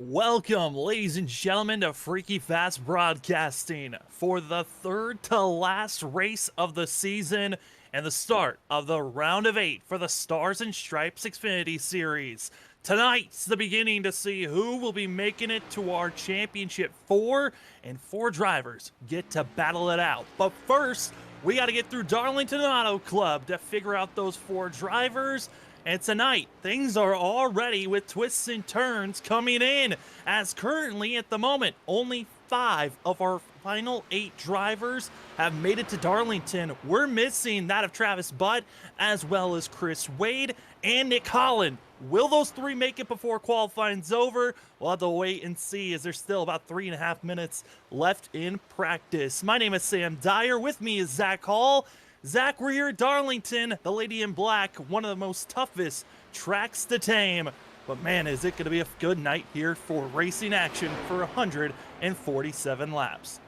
Welcome, ladies and gentlemen, to Freaky Fast Broadcasting for the third to last race of the season and the start of the round of 8 for the Stars and Stripes Xfinity Series. Tonight's the beginning to see who will be making it to our championship 4, and 4 drivers get to battle it out. But first, we got to get through Darlington Auto Club to figure out those 4 drivers. And tonight, things are already with twists and turns coming in, as currently at the moment, only 5 of our final 8 drivers have made it to Darlington. We're missing that of Travis Butt, as well as Chris Wade and Nick Holland. Will those 3 make it before qualifying's over? We'll have to wait and see, as there's still about 3.5 minutes left in practice. My name is Sam Dyer. With me is Zach Hall. Zach, we're here at Darlington, the Lady in Black, one of the most toughest tracks to tame. But man, is it going to be a good night here for racing action for 147 laps.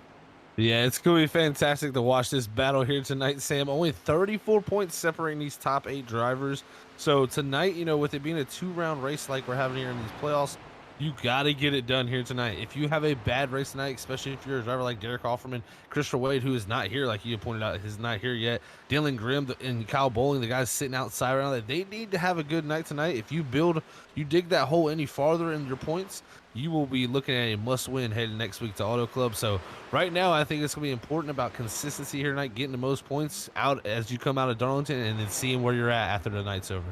Yeah, it's going to be fantastic to watch this battle here tonight, Sam. Only 34 points separating these top 8 drivers. So tonight, with it being a 2-round race like we're having here in these playoffs, you got to get it done here tonight. If you have a bad race tonight, especially if you're a driver like Derek Offerman, Christopher Wade, who is not here, like you pointed out, is not here yet, Dylan Grimm and Kyle Bowling, the guys sitting outside right now, they need to have a good night tonight. If you dig that hole any farther in your points, you will be looking at a must-win heading next week to Auto Club. So right now, I think it's going to be important about consistency here tonight, getting the most points out as you come out of Darlington, and then seeing where you're at after the night's over.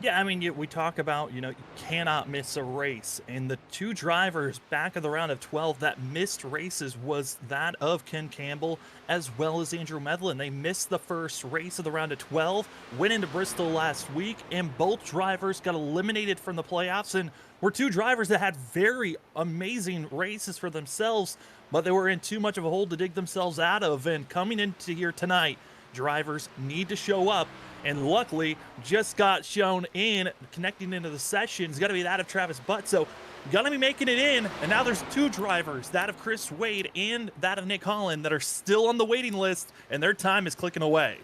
Yeah, I mean, we talk about, you cannot miss a race. And the 2 drivers back of the round of 12 that missed races was that of Ken Campbell as well as Andrew Medlin. They missed the first race of the round of 12, went into Bristol last week, and both drivers got eliminated from the playoffs and were 2 drivers that had very amazing races for themselves, but they were in too much of a hole to dig themselves out of. And coming into here tonight, drivers need to show up, and luckily just got shown in connecting into the session. It's got to be that of Travis Butt, so gonna be making it in. And now there's 2 drivers, that of Chris Wade and that of Nick Holland, that are still on the waiting list, and their time is clicking away.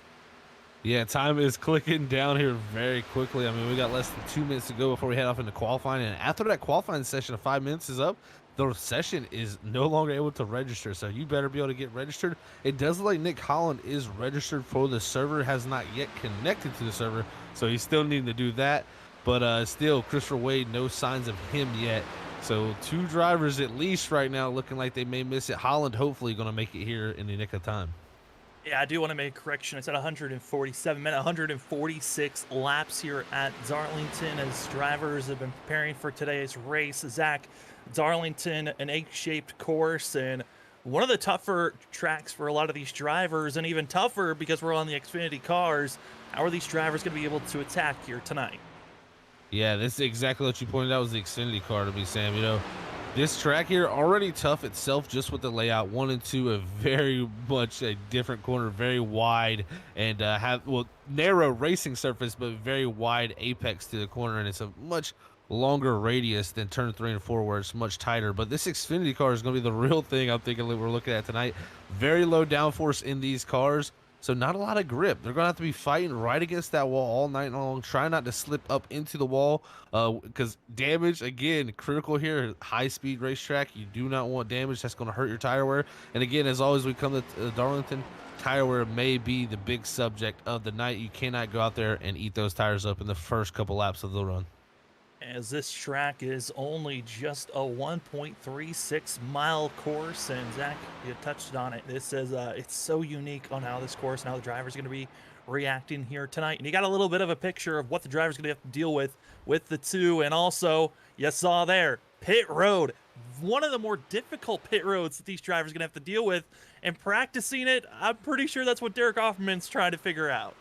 Yeah, time is clicking down here very quickly. I mean, we got less than 2 minutes to go before we head off into qualifying, and after that qualifying session of 5 minutes is up, the session is no longer able to register, so you better be able to get registered. It does look like Nick Holland is registered for the server, has not yet connected to the server, so he's still needing to do that. But still, Christopher Wade, no signs of him yet. So 2 drivers at least right now looking like they may miss it. Holland hopefully going to make it here in the nick of time. Yeah, I do want to make a correction. I said 147 minutes, 146 laps here at Darlington as drivers have been preparing for today's race. Zach, Darlington, an egg-shaped course, and one of the tougher tracks for a lot of these drivers, and even tougher because we're on the Xfinity cars. How are these drivers going to be able to attack here tonight? Yeah, this is exactly what you pointed out was the Xfinity car to me, Sam. This track here already tough itself just with the layout. 1 and 2, a very much a different corner, very wide, and narrow racing surface, but very wide apex to the corner, and it's a much longer radius than turn 3 and 4 where it's much tighter. But this Xfinity car is going to be the real thing I'm thinking we're looking at tonight. Very low downforce in these cars, so not a lot of grip. They're going to have to be fighting right against that wall all night long. Try not to slip up into the wall because damage, again, critical here. High-speed racetrack. You do not want damage. That's going to hurt your tire wear. And again, as always, we come to Darlington, tire wear may be the big subject of the night. You cannot go out there and eat those tires up in the first couple laps of the run. As this track is only just a 1.36 mile course, and Zach, you touched on it. This is it's so unique on how this course and how the driver's going to be reacting here tonight. And you got a little bit of a picture of what the driver's going to have to deal with the 2, and also you saw there pit road, one of the more difficult pit roads that these drivers are going to have to deal with. And practicing it, I'm pretty sure that's what Derek Offerman's trying to figure out.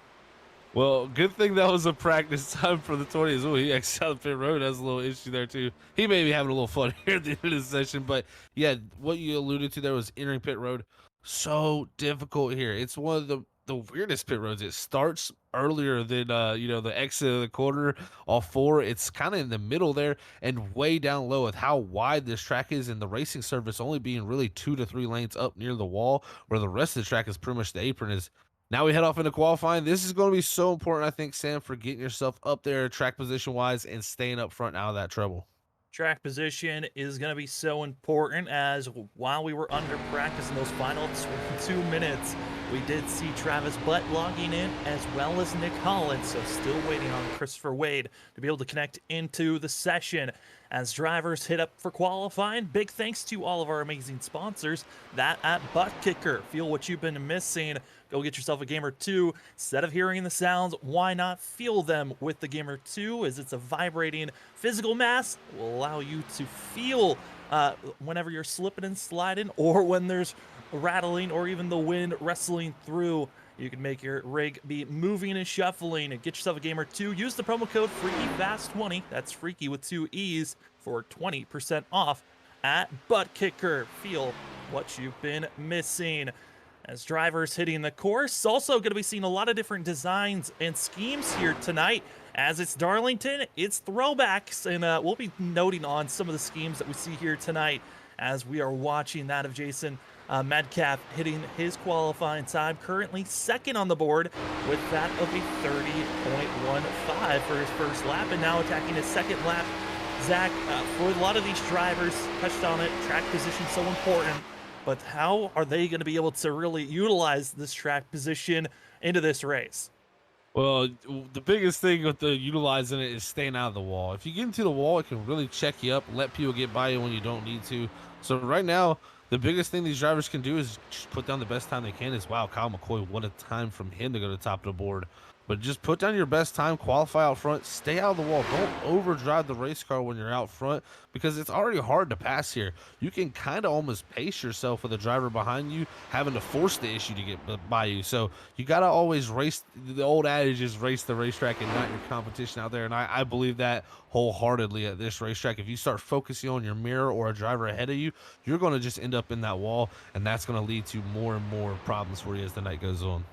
Well, good thing that was a practice time for the 20 as well. He actually out pit road has a little issue there too. He may be having a little fun here at the end of the session, but yeah, what you alluded to there was entering pit road. So difficult here. It's one of the weirdest pit roads. It starts earlier than the exit of the corner off 4. It's kind of in the middle there and way down low with how wide this track is, and the racing surface only being really 2 to 3 lanes up near the wall, where the rest of the track is pretty much the apron is. Now we head off into qualifying. This is going to be so important, I think, Sam, for getting yourself up there track position-wise and staying up front out of that trouble. Track position is going to be so important, as while we were under practice in those final 22 minutes, we did see Travis Butt logging in, as well as Nick Holland, so still waiting on Christopher Wade to be able to connect into the session. As drivers hit up for qualifying, big thanks to all of our amazing sponsors. That at ButtKicker. Feel what you've been missing. Go get yourself a Gamer 2. Instead of hearing the sounds, why not feel them with the Gamer 2, as it's a vibrating physical mass. It will allow you to feel whenever you're slipping and sliding, or when there's rattling, or even the wind wrestling through. You can make your rig be moving and shuffling, and get yourself a Gamer 2. Use the promo code FreakyFast20. That's Freaky with 2 E's for 20% off at ButtKicker. Feel what you've been missing. As drivers hitting the course, also going to be seeing a lot of different designs and schemes here tonight. As it's Darlington, it's throwbacks, and we'll be noting on some of the schemes that we see here tonight as we are watching that of Jason Metcalf hitting his qualifying time, currently second on the board with that of a 30.15 for his first lap, and now attacking his second lap. Zach, for a lot of these drivers, touched on it, track position so important, but how are they going to be able to really utilize this track position into this race? Well, the biggest thing with the utilizing it is staying out of the wall. If you get into the wall, it can really check you up, let people get by you when you don't need to. So right now, the biggest thing these drivers can do is just put down the best time they can. Is wow, Kyle McCoy, what a time from him to go to the top of the board. But just put down your best time, qualify out front, stay out of the wall. Don't overdrive the race car when you're out front, because it's already hard to pass here. You can kind of almost pace yourself with a driver behind you, having to force the issue to get by you. So you got to always race. The old adage is race the racetrack and not your competition out there. And I believe that wholeheartedly at this racetrack. If you start focusing on your mirror or a driver ahead of you, you're going to just end up in that wall, and that's going to lead to more and more problems for you as the night goes on.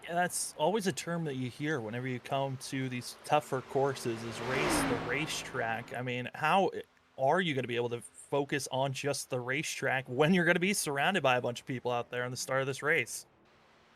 Yeah, that's always a term that you hear whenever you come to these tougher courses, is race the racetrack. I mean, how are you going to be able to focus on just the racetrack when you're going to be surrounded by a bunch of people out there on the start of this race?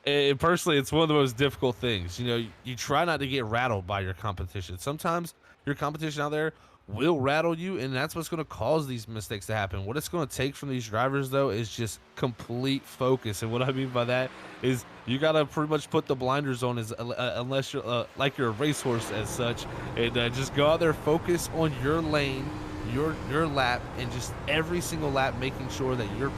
Personally, it's one of the most difficult things. You know, you try not to get rattled by your competition. Sometimes your competition out there will rattle you, and that's what's going to cause these mistakes to happen. What it's going to take from these drivers, though, is just complete focus. And what I mean by that is you got to pretty much put the blinders on, as unless you're like you're a racehorse as such, and just go out there, focus on your lane, your lap, and just every single lap making sure that your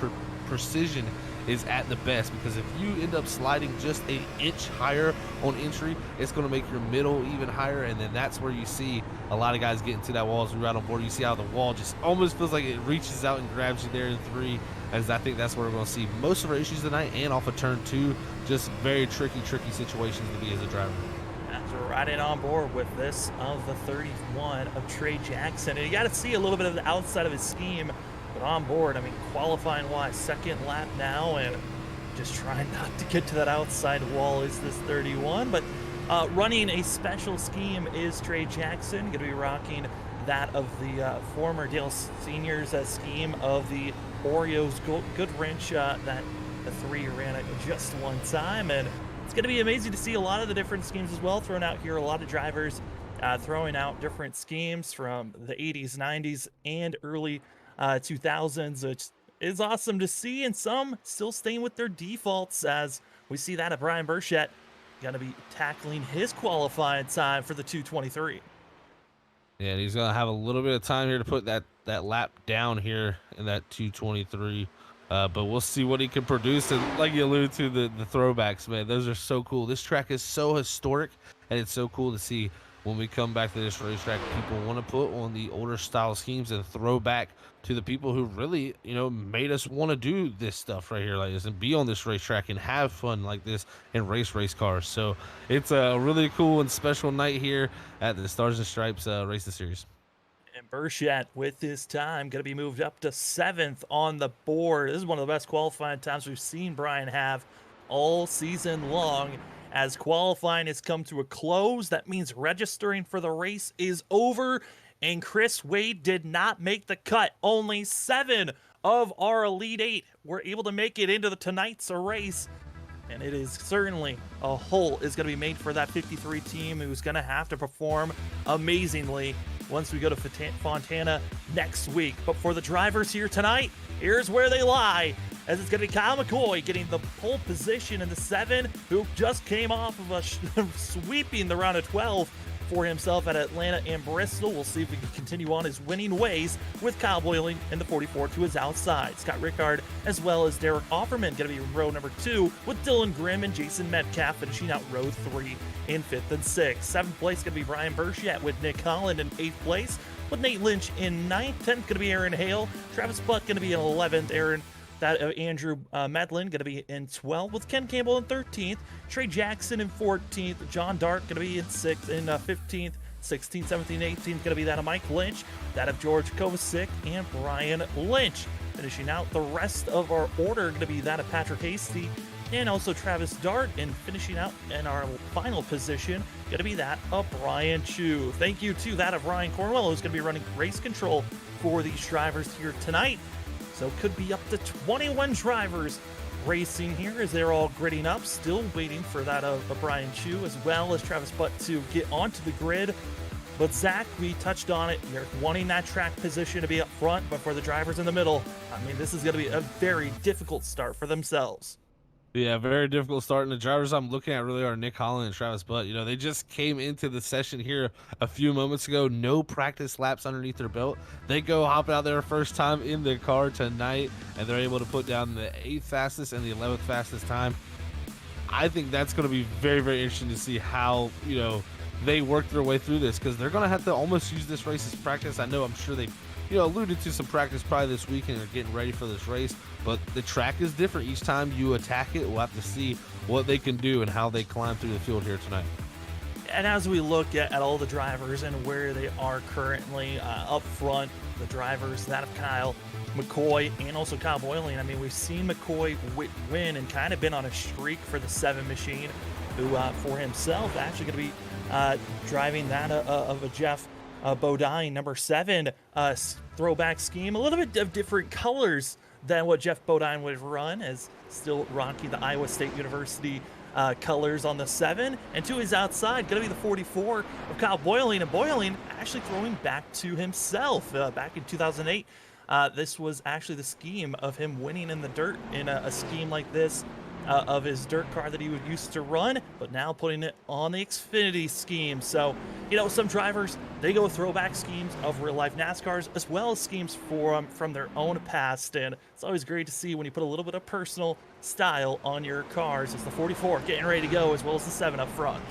precision is at the best. Because if you end up sliding just an inch higher on entry, it's going to make your middle even higher, and then that's where you see a lot of guys get into that wall as we ride on board. You see how the wall just almost feels like it reaches out and grabs you there in 3, as I think that's where we're going to see most of our issues tonight, and off of turn 2, just very tricky situations to be as a driver. After riding on board with this of the 31 of Trey Jackson, and you got to see a little bit of the outside of his scheme. But on board, I mean, qualifying wise, second lap now, and just trying not to get to that outside wall is this 31. But running a special scheme is Trey Jackson, going to be rocking that of the former Dale Seniors scheme of the Oreos Good Wrench that the 3 ran it just one time. And it's going to be amazing to see a lot of the different schemes as well thrown out here. A lot of drivers throwing out different schemes from the 80s, 90s, and early 2000s, which is awesome to see, and some still staying with their defaults, as we see that of Brian Burchett gonna be tackling his qualifying time for the 223. Yeah, and he's gonna have a little bit of time here to put that lap down here in that 223. But we'll see what he can produce. And like you alluded to, the throwbacks, man, those are so cool. This track is so historic, and it's so cool to see when we come back to this racetrack. People want to put on the older style schemes and throw back to the people who really, you know, made us want to do this stuff right here like this, and be on this racetrack and have fun like this and race cars. So it's a really cool and special night here at the Stars and Stripes Racing Series. And Burchett, with his time, going to be moved up to 7th on the board. This is one of the best qualifying times we've seen Brian have all season long. As qualifying has come to a close, that means registering for the race is over, and Chris Wade did not make the cut. Only 7 of our Elite 8 were able to make it into tonight's race, and it is certainly a hole is going to be made for that 53 team, who's going to have to perform amazingly once we go to Fontana next week. But for the drivers here tonight, here's where they lie, as it's going to be Kyle McCoy getting the pole position in the 7, who just came off of a sweeping the round of 12 for himself at Atlanta and Bristol. We'll see if he can continue on his winning ways with Kyle Boyling in the 44 to his outside. Scott Rickard as well as Derek Offerman going to be row number 2, with Dylan Grimm and Jason Metcalf finishing out row 3 in 5th and 6th. 7th place going to be Brian Burchett with Nick Holland in 8th place, with Nate Lynch in 9th. 10th going to be Aaron Hale. Travis Butt going to be in 11th. Andrew Medlin going to be in 12th, with Ken Campbell in 13th, Trey Jackson in 14th, John Dark going to be in 15th, 16th, 17th, 18th going to be that of Mike Lynch, that of George Kovacic, and Brian Lynch. Finishing out the rest of our order going to be that of Patrick Hasty and also Travis Dart, and finishing out in our final position going to be that of Brian Chu. Thank you to that of Ryan Cornwell, who's going to be running race control for these drivers here tonight. So it could be up to 21 drivers racing here as they're all gridding up, still waiting for that of Brian Chu as well as Travis Butt to get onto the grid. But Zach, we touched on it, you're wanting that track position to be up front, but for the drivers in the middle, I mean, this is going to be a very difficult start for themselves. Yeah, very difficult start. And the drivers I'm looking at really are Nick Holland and Travis Butt. You know, they just came into the session here a few moments ago. No practice laps underneath their belt. They go hopping out there first time in their car tonight, and they're able to put down the 8th fastest and the 11th fastest time. I think that's going to be very, very interesting to see how, you know, they work their way through this, because they're going to have to almost use this race as practice. I know, I'm sure they, you know, alluded to some practice probably this weekend or getting ready for this race, but the track is different each time you attack it. We'll have to see what they can do and how they climb through the field here tonight. And as we look at all the drivers and where they are currently up front, the drivers, that of Kyle McCoy and also Kyle Boyling, I mean, we've seen McCoy win and kind of been on a streak for the 7 machine, who for himself actually going to be driving that of a Jeff Bodine, number 7 throwback scheme, a little bit of different colors than what Jeff Bodine would run, as still rocking the Iowa State University colors on the 7. And to his outside, going to be the 44 of Kyle Boyling, and Boyling actually throwing back to himself back in 2008. This was actually the scheme of him winning in the dirt in a scheme like this of his dirt car that he would used to run, but now putting it on the Xfinity scheme. So, you know, some drivers, they go throwback schemes of real life NASCARs as well as schemes from their own past. And it's always great to see when you put a little bit of personal style on your cars. It's the 44 getting ready to go, as well as the 7 up front.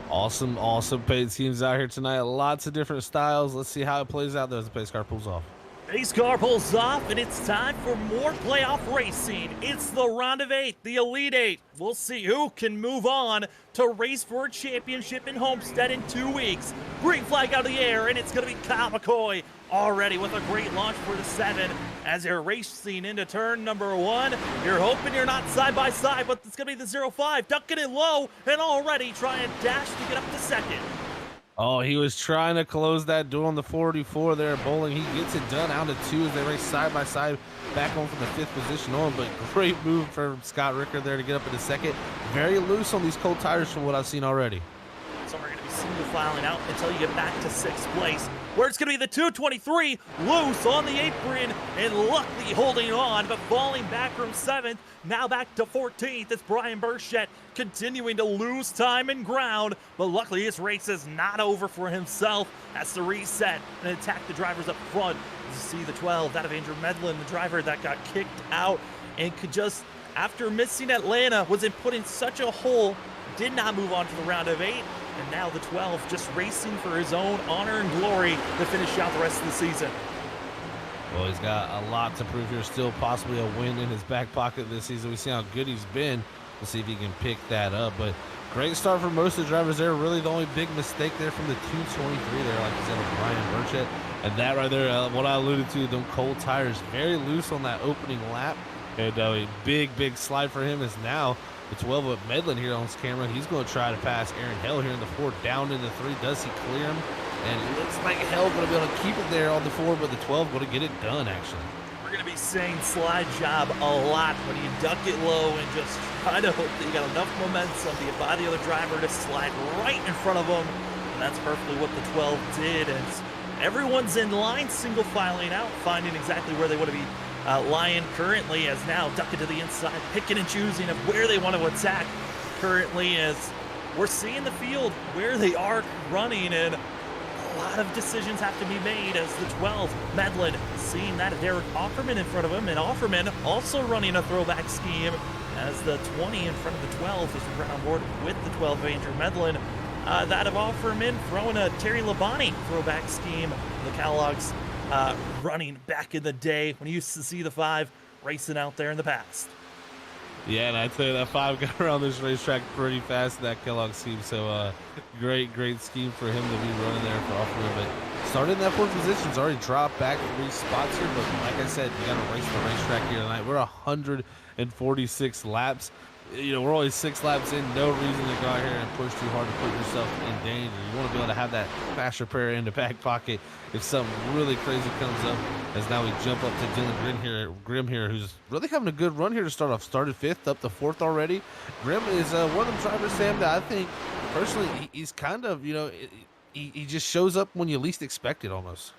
Awesome paint schemes out here tonight. Lots of different styles. Let's see how it plays out there as the pace car pulls off. Pace car pulls off, and it's time for more playoff racing. It's the round of 8, the Elite 8. We'll see who can move on to race for a championship in Homestead in 2 weeks. Green flag out of the air, and it's going to be Kyle McCoy already with a great launch for the 7 as they're racing into turn number 1. You're hoping you're not side by side, but it's going to be the 05, ducking it low and already trying to dash to get up to 2nd. Oh, he was trying to close that door on the 44 there at Bowling. He gets it done out of 2 as they race side by side back home from the 5th position on, but great move for Scott Rickard there to get up into 2nd. Very loose on these cold tires from what I've seen already. So we're going to be single filing out until you get back to 6th place, where it's going to be the 223 loose on the apron and luckily holding on, but falling back from 7th. Now back to 14th. It's Brian Burchett continuing to lose time and ground, but luckily his race is not over for himself. Has to reset and attack the drivers up front. You see the 12, that of Andrew Medlin, the driver that got kicked out and could just, after missing Atlanta, was put in such a hole, did not move on to the round of 8. And now the 12 just racing for his own honor and glory to finish out the rest of the season. Well, he's got a lot to prove here. Still possibly a win in his back pocket this season. We see how good he's been. We'll see if he can pick that up. But great start for most of the drivers there. Really the only big mistake there from the 223 there, like I said, with Brian Burchett. And that right there, what I alluded to, them cold tires, very loose on that opening lap. And a big slide for him is now the 12 of Medlin here on his camera. He's going to try to pass Aaron Hell here in the 4, down in the 3. Does he clear him? And it looks like Hell going to be able to keep it there on the 4, but the 12 going to get it done, actually. We're going to be saying slide job a lot when you duck it low and just try to hope that you got enough momentum to get by the other driver to slide right in front of him That's perfectly what the 12 did, as everyone's in line, single filing out, finding exactly where they want to be lying currently, as now ducking to the inside, picking and choosing of where they want to attack currently, as we're seeing the field where they are running, and a lot of decisions have to be made as the 12, Medlin, seeing that Derek Offerman in front of him, and Offerman also running a throwback scheme, as the 20 in front of the 12 is run on board with the 12 of Andrew Medlin. That of Offerman throwing a Terry Labonte throwback scheme. The Kellogg's running back in the day when you used to see the 5 racing out there in the past. Yeah, and I'd say that 5 got around this racetrack pretty fast in that Kellogg scheme. So great scheme for him to be running there for Offerman. But started in that 4th position, he's already dropped back 3 spots here. But like I said, you got to race the racetrack here tonight. We're 146 laps. You know, we're only 6 laps in. No reason to go out here and push too hard to put yourself in danger. You want to be able to have that fast repair in the back pocket if something really crazy comes up. As now we jump up to Dylan Grimm here, who's really having a good run here to start off. Started 5th, up to 4th already. Grimm is one of them drivers, Sam, that I think personally he's kind of, you know, he just shows up when you least expect it almost.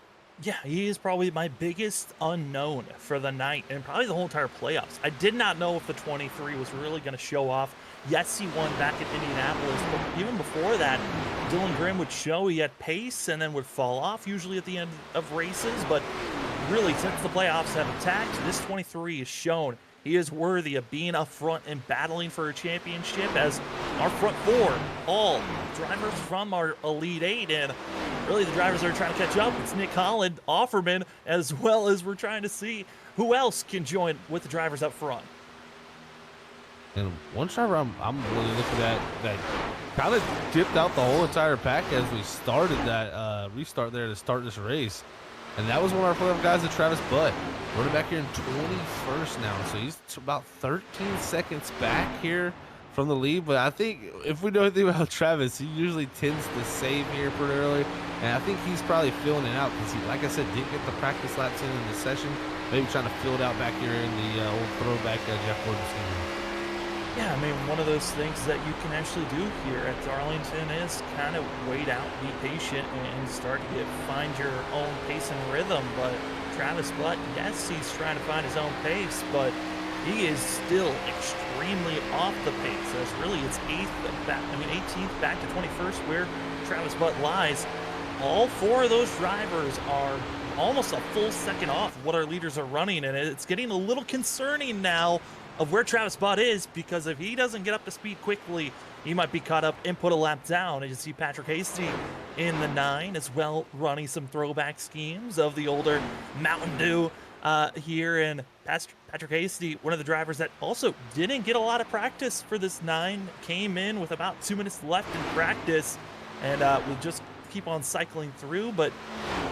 Yeah, he is probably my biggest unknown for the night and probably the whole entire playoffs. I did not know if the 23 was really going to show off. Yes, he won back at Indianapolis, but even before that, Dylan Grimm would show he had pace and then would fall off usually at the end of races. But really, since the playoffs have attacked, this 23 is shown he is worthy of being up front and battling for a championship, as our front 4, all drivers from our Elite 8, and really the drivers that are trying to catch up. It's Nick Holland, Offerman, as well as we're trying to see who else can join with the drivers up front. And one driver I'm really looking at that kind of dipped out the whole entire pack as we started that restart there to start this race. And that was one of our playoff guys, Travis Butt. Running back here in 21st now. So he's about 13 seconds back here from the lead. But I think if we know anything about Travis, he usually tends to save here pretty early. And I think he's probably filling it out because he, like I said, didn't get the practice laps in the session. Maybe trying to fill it out back here in the old throwback Jeff Gordon scheme. Yeah, I mean, one of those things that you can actually do here at Darlington is kind of wait out, be patient, and start to find your own pace and rhythm. But Travis Butt, yes, he's trying to find his own pace, but he is still extremely off the pace. As really it's 18th back to 21st where Travis Butt lies. All 4 of those drivers are almost a full second off what our leaders are running, and it's getting a little concerning now of where Travis Butt is, because if he doesn't get up to speed quickly, he might be caught up and put a lap down. And you see Patrick Hasty in the 9 as well, running some throwback schemes of the older Mountain Dew here. And Patrick Hasty, one of the drivers that also didn't get a lot of practice for this 9, came in with about 2 minutes left in practice, and will just keep on cycling through. But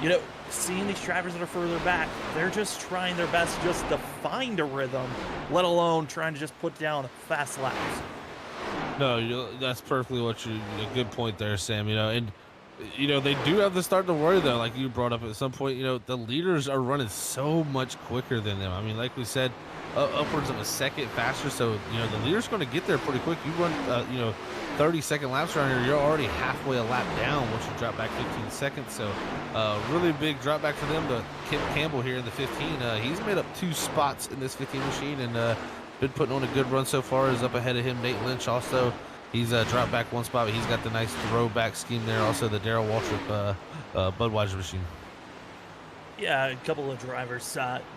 you know, seeing these drivers that are further back, they're just trying their best just to find a rhythm, let alone trying to just put down fast laps. No, that's perfectly a good point there, Sam. You know, and you know they do have to start to worry though, like you brought up at some point. You know, the leaders are running so much quicker than them. I mean, like we said, upwards of a second faster. So you know the leader's going to get there pretty quick. You run, you know, 30-second laps around here, you're already halfway a lap down once you drop back 15 seconds. So really big drop back for them. To Kim Campbell here in the 15. He's made up 2 spots in this 15 machine and been putting on a good run so far. Is up ahead of him. Nate Lynch also, he's dropped back 1 spot, but he's got the nice throwback scheme there. Also the Darrell Waltrip Budweiser machine. Yeah, a couple of drivers,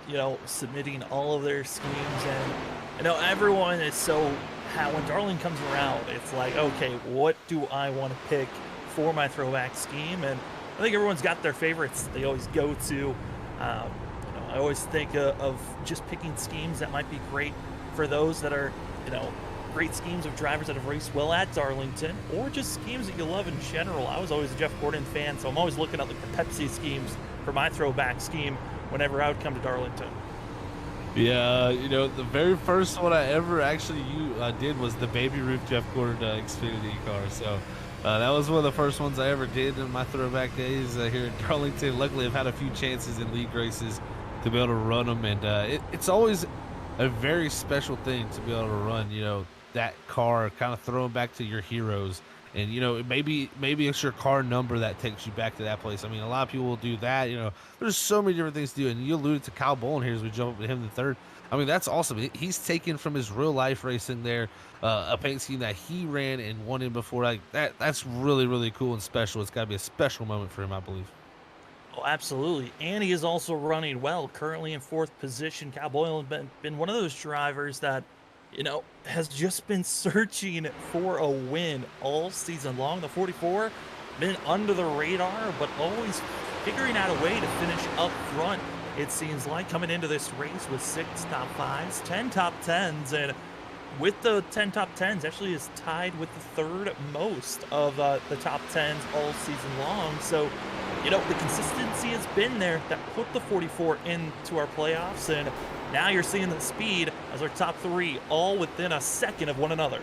you know, submitting all of their schemes, and you know everyone is so. When Darling comes around, it's like, okay, what do I want to pick for my throwback scheme? And I think everyone's got their favorites they always go to. You know, I always think of just picking schemes that might be great for those that are, you know, great schemes of drivers that have raced well at Darlington, or just schemes that you love in general. I was always a Jeff Gordon fan, so I'm always looking at like the Pepsi schemes for my throwback scheme whenever I would come to Darlington. Yeah, you know, the very first one I ever actually did was the Baby Ruth Jeff Gordon Xfinity car. So that was one of the first ones I ever did in my throwback days here in Darlington. Luckily, I've had a few chances in league races to be able to run them, and it's always a very special thing to be able to run, you know, that car, kind of throwing back to your heroes And, you know, maybe it's your car number that takes you back to that place. I mean, a lot of people will do that. You know, there's so many different things to do. And you alluded to Kyle Bolin here as we jump up to him in third. I mean, that's awesome. He's taken from his real life racing there, a paint scheme that he ran and won in before. Like that's really, really cool and special. It's got to be a special moment for him, I believe. Oh, absolutely. And he is also running well, currently in fourth position. Kyle Boyle has been one of those drivers that, has just been searching for a win all season long. The 44 been under the radar, but always figuring out a way to finish up front. It seems like coming into this race with 6 top 5s, 10 top 10s, and with the 10 top 10s, actually is tied with the third most of the top 10s all season long. So, the consistency has been there that put the 44 into our playoffs, and now you're seeing the speed as our top 3 all within a second of one another.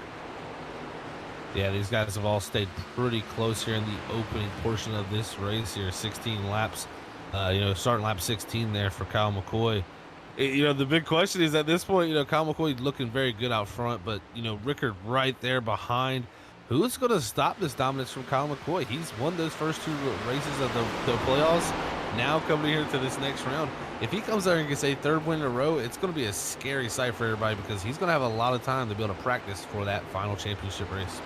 Yeah, these guys have all stayed pretty close here in the opening portion of this race here, 16 laps. Starting lap 16 there for Kyle McCoy. The big question is at this point, Kyle McCoy looking very good out front, but, Rickard right there behind. Who's going to stop this dominance from Kyle McCoy? He's won those first 2 races of the playoffs. Now coming here to this next round, if he comes there and gets a 3rd win in a row, it's going to be a scary sight for everybody because he's going to have a lot of time to be able to practice for that final championship race.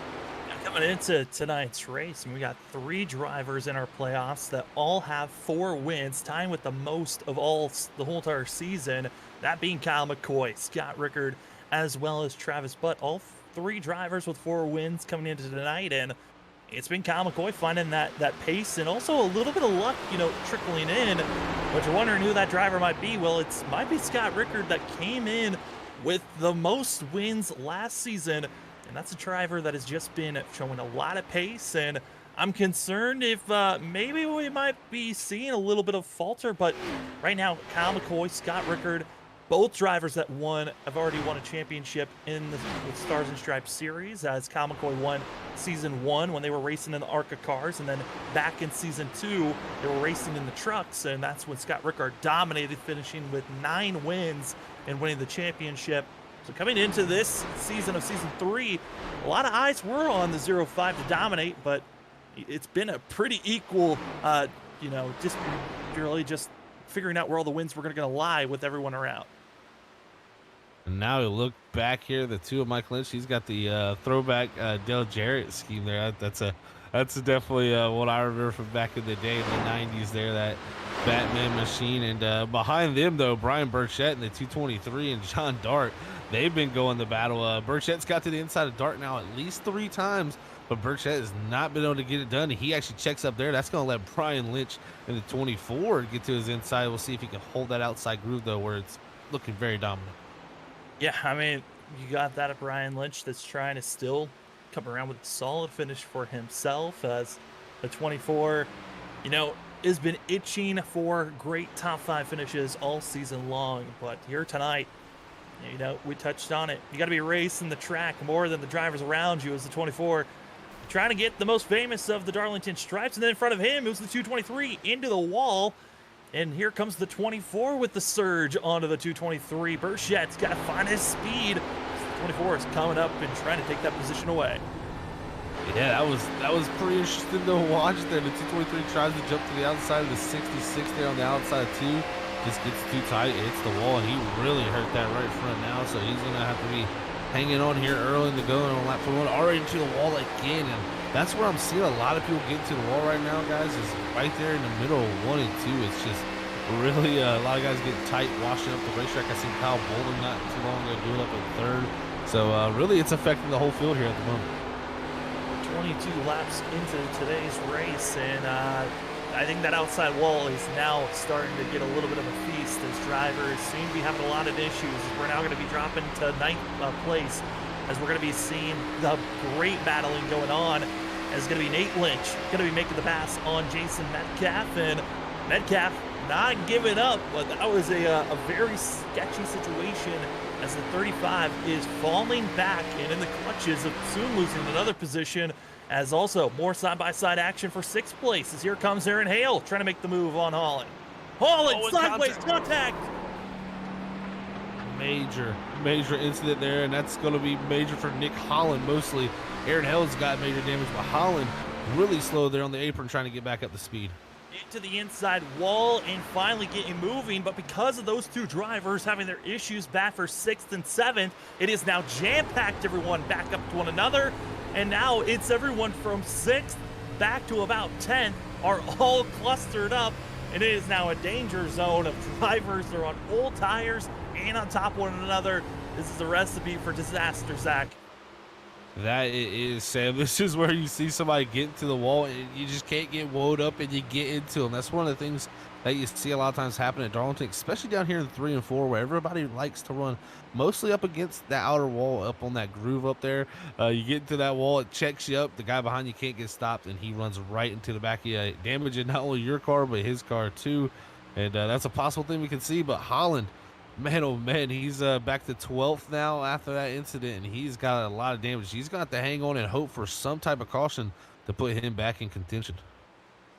Coming into tonight's race, and we got 3 drivers in our playoffs that all have 4 wins, tying with the most of all the whole entire season, that being Kyle McCoy, Scott Rickard, as well as Travis Butt. All 3 drivers with 4 wins coming into tonight, and it's been Kyle McCoy finding that pace and also a little bit of luck, trickling in. But you're wondering who that driver might be. Well, it might be Scott Rickard that came in with the most wins last season. And that's a driver that has just been showing a lot of pace, and I'm concerned if maybe we might be seeing a little bit of falter. But right now, Kyle McCoy, Scott Rickard, both drivers that have already won a championship in the Stars and Stripes series, as Kyle McCoy won season 1 when they were racing in the ARCA cars, and then back in season 2 they were racing in the trucks, and that's when Scott Rickard dominated, finishing with 9 wins and winning the championship. So coming into this season of season 3, a lot of eyes were on the 05 to dominate, but it's been a pretty equal, just really just figuring out where all the wins were going to lie with everyone around. And now we look back here, the 2 of Mike Lynch. He's got the throwback Dale Jarrett scheme there. That's definitely what I remember from back in the day in the 90s there, that Batman machine. And behind them, though, Brian Burchett in the 223 and John Dart. They've been going the battle. Burchett's got to the inside of Dart now at least 3 times, but Burchett has not been able to get it done. He actually checks up there. That's going to let Brian Lynch in the 24 get to his inside. We'll see if he can hold that outside groove, though, where it's looking very dominant. Yeah, I mean, you got that of Brian Lynch that's trying to still come around with a solid finish for himself, as the 24, has been itching for great top 5 finishes all season long. But here tonight, we touched on it. You got to be racing the track more than the drivers around you as the 24. Trying to get the most famous of the Darlington Stripes, and then in front of him, it was the 223 into the wall. And here comes the 24 with the surge onto the 223. Burchett's got to find his speed. The 24 is coming up and trying to take that position away. Yeah, that was pretty interesting to watch there. The 223 tries to jump to the outside of the 66 there on the outside of 2. Just gets too tight, hits the wall, and he really hurt that right front now, so he's going to have to be hanging on here early in the go on lap 21, already into the wall again. And that's where I'm seeing a lot of people get to the wall right now, guys, is right there in the middle of 1 and 2. It's just really a lot of guys getting tight, washing up the racetrack. I seen Kyle Bolden not too long ago doing up in 3rd. So really it's affecting the whole field here at the moment. 22 laps into today's race, and I think that outside wall is now starting to get a little bit of a feast as drivers seem to be having a lot of issues. We're now going to be dropping to 9th place, as we're going to be seeing the great battling going on, as it's going to be Nate Lynch going to be making the pass on Jason Metcalf, and Metcalf not giving up, but that was a very sketchy situation as the 35 is falling back and in the clutches of soon losing another position, as also more side-by-side action for 6th place, as here comes Aaron Hale trying to make the move on Holland. Holland, sideways contact. Major major incident there, and that's going to be major for Nick Holland mostly. Aaron Hell's got major damage, but Holland really slow there on the apron trying to get back up to speed. Into the inside wall and finally getting moving, but because of those two drivers having their issues back for 6th and 7th, it is now jam-packed everyone back up to one another, and now it's everyone from 6th back to about 10th are all clustered up, and it is now a danger zone of drivers. They're on old tires and on top of one another. This is a recipe for disaster, Zach. That it is, Sam. This is where you see somebody get into the wall and you just can't get woed up and you get into them. That's one of the things that you see a lot of times happen at Darlington, especially down here in 3 and 4, where everybody likes to run mostly up against that outer wall, up on that groove up there. You get into that wall, it checks you up. The guy behind you can't get stopped, and he runs right into the back of you, damaging not only your car, but his car too. And that's a possible thing we can see. But Holland, man, oh man, he's back to 12th now after that incident, and he's got a lot of damage. He's got to hang on and hope for some type of caution to put him back in contention.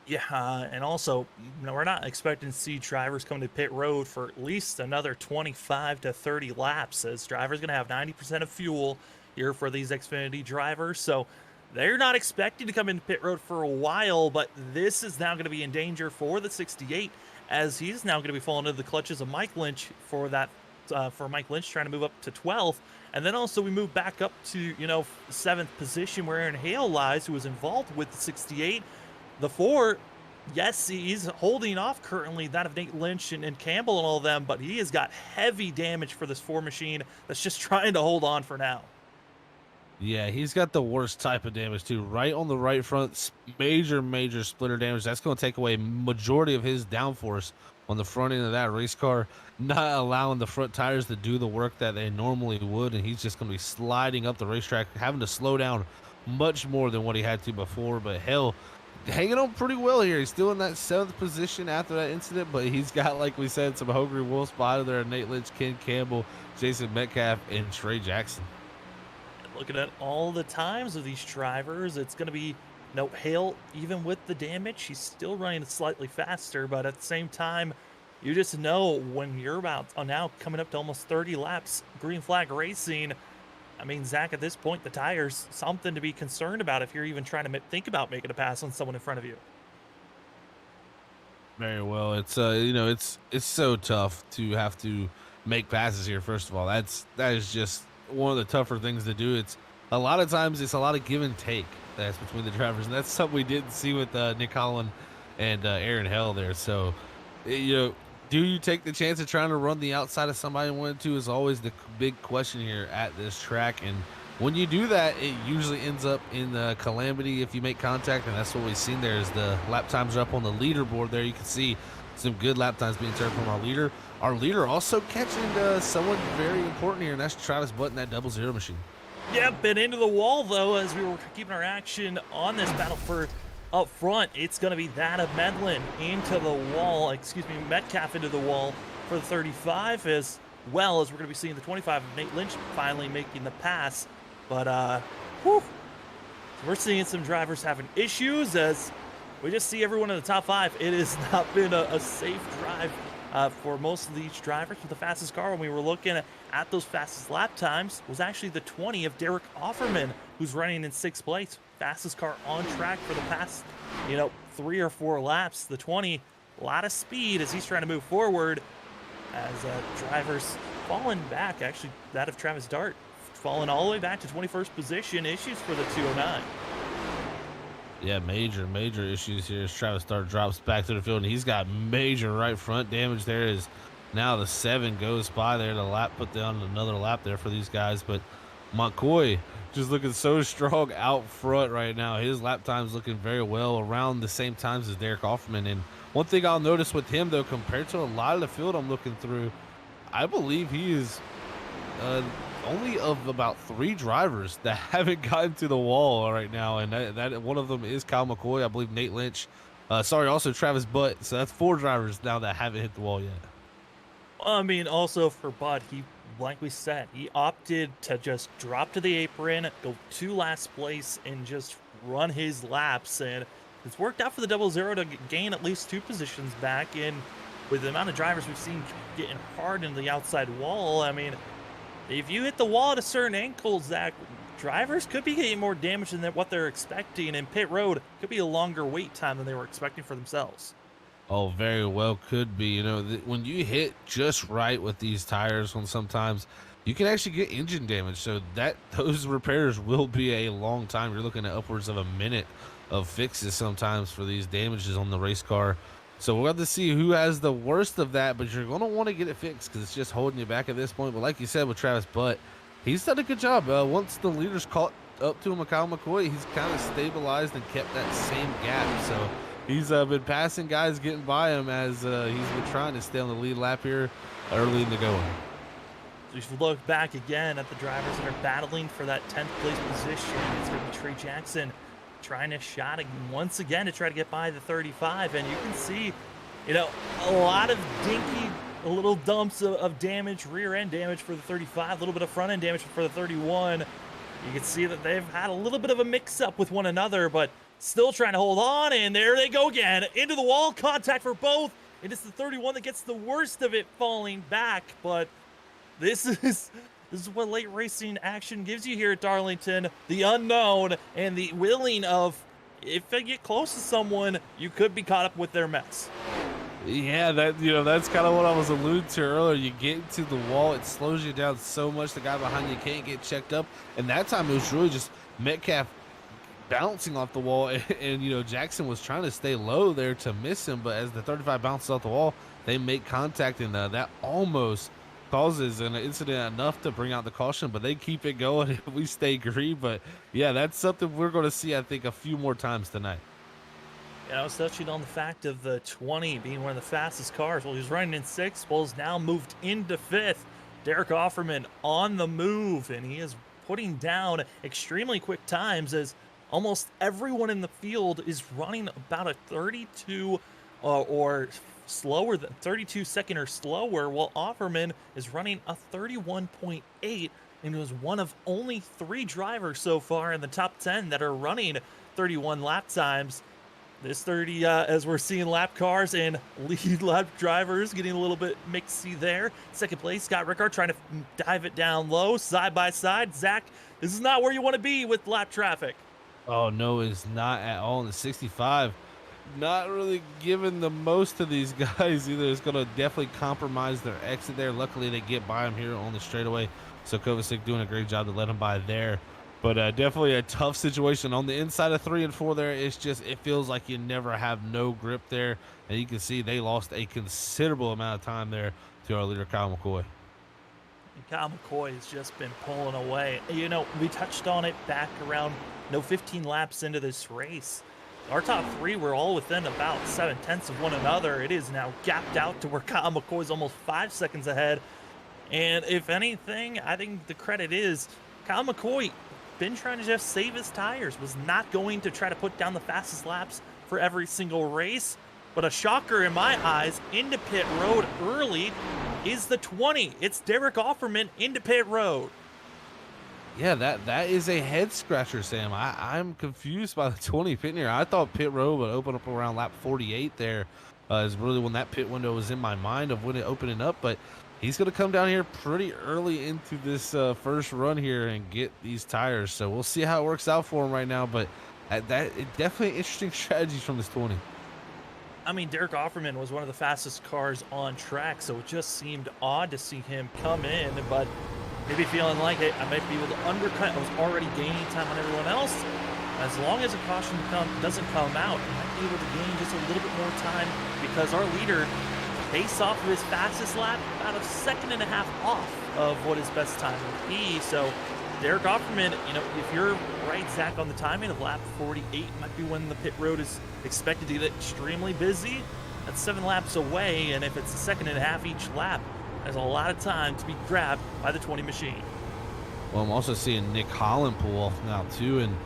Yeah, and also, we're not expecting to see drivers come to pit road for at least another 25 to 30 laps, as drivers going to have 90% of fuel here for these Xfinity drivers. So they're not expecting to come into pit road for a while, but this is now going to be in danger for the 68, as he's now going to be falling into the clutches of Mike Lynch for that, for Mike Lynch trying to move up to 12th. And then also we move back up to, 7th position where Aaron Hale lies, who was involved with the 68. The 4, yes, he's holding off currently that of Nate Lynch and Campbell and all of them, but he has got heavy damage for this 4 machine that's just trying to hold on for now. Yeah, he's got the worst type of damage too. Right on the right front, major splitter damage. That's going to take away majority of his downforce on the front end of that race car, not allowing the front tires to do the work that they normally would, and he's just going to be sliding up the racetrack, having to slow down much more than what he had to before. But hell, hanging on pretty well here. He's still in that 7th position after that incident, but he's got, like we said, some hungry wolves behind there. Nate Lynch, Ken Campbell, Jason Metcalf, and Trey Jackson. Looking at all the times of these drivers, it's going to be Hale, even with the damage, he's still running slightly faster, but at the same time, you just know when you're about now coming up to almost 30 laps, green flag racing. I mean, Zach, at this point, the tires, something to be concerned about if you're even trying to think about making a pass on someone in front of you. Very well. It's it's so tough to have to make passes here. First of all, that is just one of the tougher things to do. It's a lot of times it's a lot of give and take that's between the drivers, and that's something we didn't see with Nick Holland and Aaron Hell there. So, do you take the chance of trying to run the outside of somebody and wanted to is always the big question here at this track. And when you do that, it usually ends up in the calamity if you make contact, and that's what we've seen there is the lap times are up on the leaderboard there. You can see some good lap times being turned from our leader. Our leader also catching someone very important here, and that's Travis Butt in that 00 machine. Yep, and into the wall, though, as we were keeping our action on this battle for up front. It's going to be that of Medlin into the wall, Metcalf into the wall for the 35, as well as we're going to be seeing the 25 of Nate Lynch finally making the pass. But, we're seeing some drivers having issues as we just see everyone in the top 5. It has not been a safe drive for most of these drivers. With the fastest car, when we were looking at those fastest lap times, was actually the 20 of Derek Offerman, who's running in 6th place. Fastest car on track for the past, 3 or 4 laps. The 20, a lot of speed as he's trying to move forward. As drivers falling back, actually that of Travis Dart falling all the way back to 21st position. Issues for the 209. Yeah, major issues here as Travis Dart drops back to the field, and he's got major right front damage there as now the 7 goes by there. The lap put down another lap there for these guys, but McCoy just looking so strong out front right now. His lap time's looking very well, around the same times as Derek Offerman. And one thing I'll notice with him, though, compared to a lot of the field I'm looking through, I believe he is only of about 3 drivers that haven't gotten to the wall right now, and that one of them is Kyle McCoy. I believe Nate Lynch. Also Travis Butt. So that's 4 drivers now that haven't hit the wall yet. I mean, also for Butt, like we said, he opted to just drop to the apron, go to last place, and just run his laps. And it's worked out for the 00 to gain at least 2 positions back. And with the amount of drivers we've seen getting hard into the outside wall, I mean, If you hit the wall at a certain angle, Zach, drivers could be getting more damage than what they're expecting, and pit road could be a longer wait time than they were expecting for themselves. Oh, very well could be. You know, when you hit just right with these tires, when sometimes you can actually get engine damage. So that those repairs will be a long time. You're looking at upwards of a minute of fixes sometimes for these damages on the race car. So we'll have to see who has the worst of that, but you're going to want to get it fixed because it's just holding you back at this point. But like you said with Travis Butt, he's done a good job. Once the leaders caught up to him, Kyle McCoy, he's kind of stabilized and kept that same gap. So he's been passing guys, getting by him as he's been trying to stay on the lead lap here early in the going. Just look back again at the drivers that are battling for that 10th place position. It's going to be Trey Jackson trying to shot once again to try to get by the 35. And you can see, you know, a lot of dinky little dumps of damage, rear end damage for the 35, a little bit of front end damage for the 31. You can see that they've had a little bit of a mix up with one another, but still trying to hold on. And there they go again, into the wall, contact for both. It is the 31 that gets the worst of it, falling back. But this is what late racing action gives you here at Darlington. The unknown and the willing of, if they get close to someone, you could be caught up with their mess. Yeah, that's kind of what I was alluding to earlier. You get into the wall, it slows you down so much. The guy behind you can't get checked up. And that time it was really just Metcalf bouncing off the wall. And you know, Jackson was trying to stay low there to miss him. But as the 35 bounces off the wall, they make contact. And that almost causes an incident enough to bring out the caution. But they keep it going if we stay green. But yeah, that's something we're going to see, I think, a few more times tonight. I was touching on the fact of the 20 being one of the fastest cars. Well, he was running in 6th, well, he's now moved into 5th. Derek Offerman on the move, and he is putting down extremely quick times as almost everyone in the field is running about a 32 or slower than 32 second or slower, while Offerman is running a 31.8, and was one of only 3 drivers so far in the top 10 that are running 31 lap times. This 30, as we're seeing lap cars and lead lap drivers getting a little bit mixy there. Second place, Scott Rickard trying to dive it down low, side by side. Zach, this is not where you want to be with lap traffic. Oh, no, it's not at all in the 65. Not really giving the most to these guys either. It's going to definitely compromise their exit there. Luckily, they get by him here on the straightaway. So Kovacic doing a great job to let him by there. But definitely a tough situation on the inside of 3 and 4 there. It's just, it feels like you never have no grip there. And you can see they lost a considerable amount of time there to our leader, Kyle McCoy. And Kyle McCoy has just been pulling away. You know, we touched on it back around 15 laps into this race. Our top 3 were all within about 7/10 of one another. It is now gapped out to where Kyle McCoy's almost 5 seconds ahead. And if anything, I think the credit is Kyle McCoy been trying to just save his tires, was not going to try to put down the fastest laps for every single race. But a shocker in my eyes, into pit road early is the 20. It's Derek Offerman into pit road. Yeah, that is a head scratcher, Sam. I'm confused by the 20 pitting here. I thought pit road would open up around lap 48 there. Is really when that pit window was in my mind of when it opening up. But he's going to come down here pretty early into this first run here and get these tires. So we'll see how it works out for him right now. But definitely interesting strategies from this 20. I mean, Derek Offerman was one of the fastest cars on track, so it just seemed odd to see him come in. But maybe feeling like, hey, I might be able to undercut. I was already gaining time on everyone else. As long as a caution doesn't come out, I might be able to gain just a little bit more time because our leader, based off of his fastest lap, about a 1.5 seconds off of what his best time would be. So Derek Offerman, you know, if you're right, Zach, on the timing of lap 48, might be when the pit road is expected to get extremely busy. That's 7 laps away, and if it's a 1.5 seconds each lap, there's a lot of time to be grabbed by the 20 machine. Well, I'm also seeing Nick Holland pull off now too, and